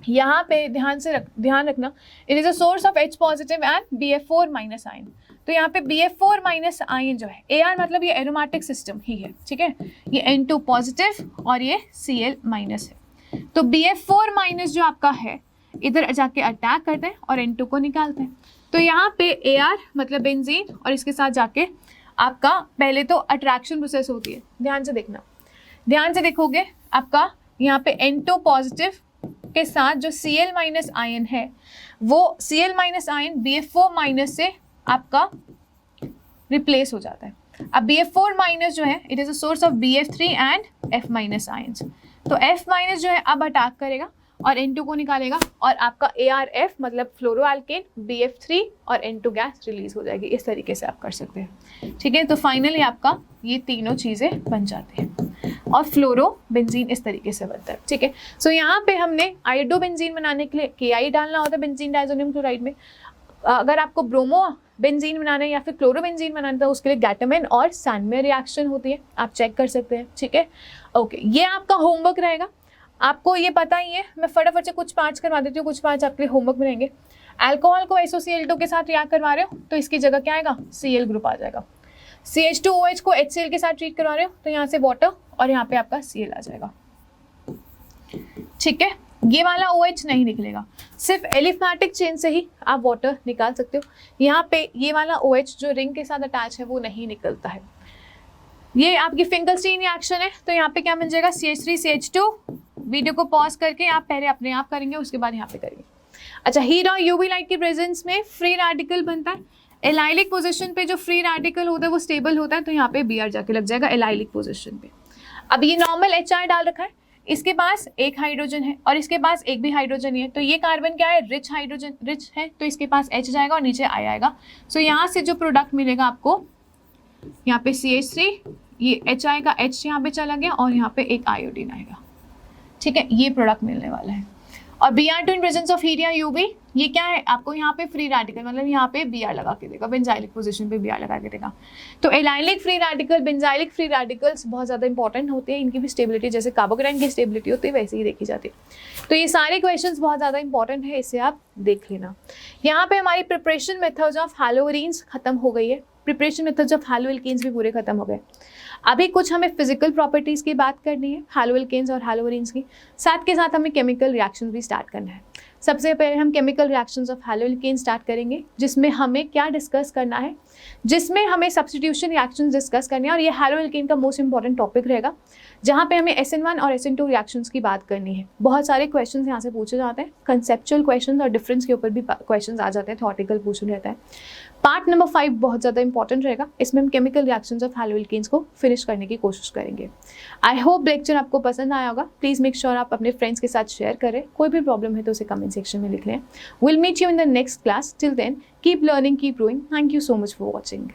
यहाँ पे ध्यान रखना, it is a source of H positive and BF4- ion. तो यहाँ पे BF4- आयन जो है, Ar मतलब ये एरोमेटिक सिस्टम ही है, ठीक है, ये N2 पॉजिटिव और ये Cl- है। तो BF4- जो आपका है इधर जाके अटैक करते हैं और N2 को निकालते हैं। तो यहाँ पे Ar मतलब बेंजीन और इसके साथ जाके आपका पहले तो अट्रैक्शन प्रोसेस होती है, ध्यान से देखना, ध्यान से देखोगे आपका यहाँ पे N2 पॉजिटिव के साथ जो Cl- आयन है वो Cl- आयन BF4- से आपका रिप्लेस हो जाता है। अब BF4- जो है it is a source of BF3 and F- ions, तो F- जो है अब अटैक करेगा और N2 को निकालेगा और आपका ArF मतलब फ्लोरोएल्केन BF3 और N2 गैस रिलीज हो जाएगी। इस तरीके से आप कर सकते हैं, ठीक है। तो फाइनली आपका ये तीनों चीज़ें बन जाती हैं और फ्लोरोबेंजीन इस तरीके से बनता है, ठीक है। सो यहाँ पे हमने आयोडोबेंजीन बनाने के लिए Ki डालना होता है बेंजीन डाइजोनियम क्लोराइड में। अगर आपको ब्रोमो बेंजीन बनाना है या फिर क्लोरोबेंजीन बनाना है तो उसके लिए गैटामिन और सैंडवेयर रिएक्शन होती है, आप चेक कर सकते हैं, ठीक है। ओके, ये आपका होमवर्क रहेगा, आपको ये पता ही है। मैं फटाफट से कुछ पार्ट्स करवा देती हूँ, कुछ पार्ट्स आपके लिए होमवर्क में रहेंगे। अल्कोहल को SOCl2 के साथ रिएक्ट करवा रहे हो तो इसकी जगह क्या आएगा, Cl ग्रुप आ जाएगा। CH2OH को HCl के साथ ट्रीट करवा रहे हो तो यहाँ से वाटर और यहाँ पे आपका Cl आ जाएगा, ठीक है। ये वाला OH नहीं निकलेगा, सिर्फ एलिफैटिक चेन से ही आप वाटर निकाल सकते हो। यहाँ पे ये वाला OH जो रिंग के साथ अटैच है वो नहीं निकलता है। ये आपकी फिंकलस्टीन रिएक्शन है, तो यहाँ पे क्या बन जाएगा, CH3CH2। वीडियो को पॉज करके आप पहले अपने आप करेंगे, उसके बाद यहाँ पे करेंगे। अच्छा, हीट और यूवी लाइट की प्रेजेंस में फ्री रेडिकल बनता है। एलाइलिक पोजीशन पे जो फ्री रेडिकल होता है वो स्टेबल होता है, तो यहाँ पे Br जाके लग जाएगा एलाइलिक पोजीशन पे। अब ये नॉर्मल HI डाल रखा है, इसके पास एक हाइड्रोजन है और इसके पास एक भी हाइड्रोजन नहीं है, तो ये कार्बन क्या है, रिच हाइड्रोजन रिच है, तो इसके पास H जाएगा और नीचे I आएगा। सो यहाँ से जो प्रोडक्ट मिलेगा आपको, यहाँ पे CH3, ये HI का H यहाँ पे चला गया और यहाँ पे एक आयोडीन आएगा। ठीक है, ये प्रोडक्ट मिलने वाला है। और Br2 in presence of heat या यूवी, ये क्या है, आपको यहाँ पे फ्री रेडिकल मतलब यहाँ पे Br लगा के देगा, बेंजाइलिक पोजीशन पे Br लगा के देगा। तो allylic free radical, benzylic free radicals बहुत ज़्यादा इंपॉर्टेंट होते हैं, इनकी भी स्टेबिलिटी जैसे कार्बोकेटाइन की स्टेबिलिटी होती है वैसे ही देखी जाती है। तो ये सारे क्वेश्चंस बहुत ज़्यादा इंपॉर्टेंट है, इसे आप देख लेना। यहाँ पे हमारी प्रिपरेशन मेथड्स ऑफ हैलोवरीन्स खत्म हो गई है, प्रिपरेशन मेथड्स ऑफ हैलोएल्केन्स भी पूरे खत्म हो गए। अभी कुछ हमें फिजिकल प्रॉपर्टीज़ की बात करनी है हैलोएल्केन्स और हैलोवरीन्स की, साथ के साथ हमें केमिकल रिएक्शंस भी स्टार्ट करना है। सबसे पहले हम chemical reactions of haloalkane start करेंगे, जिसमें हमें क्या डिस्कस करना है, जिसमें हमें सब्स्टिट्यूशन रिएक्शंस डिस्कस करनी है, और ये हैलोएल्केन का मोस्ट इंपॉर्टेंट टॉपिक रहेगा, जहाँ पे हमें SN1 और SN2 रिएक्शंस की बात करनी है। बहुत सारे क्वेश्चंस यहाँ से पूछे जाते हैं, कंसेप्चुअल क्वेश्चंस और डिफरेंस के ऊपर भी क्वेश्चंस आ जाते हैं, थ्योरेटिकल पूछा रहता है। पार्ट नंबर 5 बहुत ज़्यादा इंपॉर्टेंट रहेगा, इसमें हम केमिकल रिएक्शंस ऑफ हैलोएल्केन्स को फिनिश करने की कोशिश करेंगे। आई होप लेक्चर आपको पसंद आया होगा। प्लीज़ मेक श्योर आप अपने फ्रेंड्स के साथ शेयर करें, कोई भी प्रॉब्लम है तो उसे कमेंट सेक्शन में लिख लें। Will meet you in the next class, till then keep learning, keep growing. Thank you so much for watching.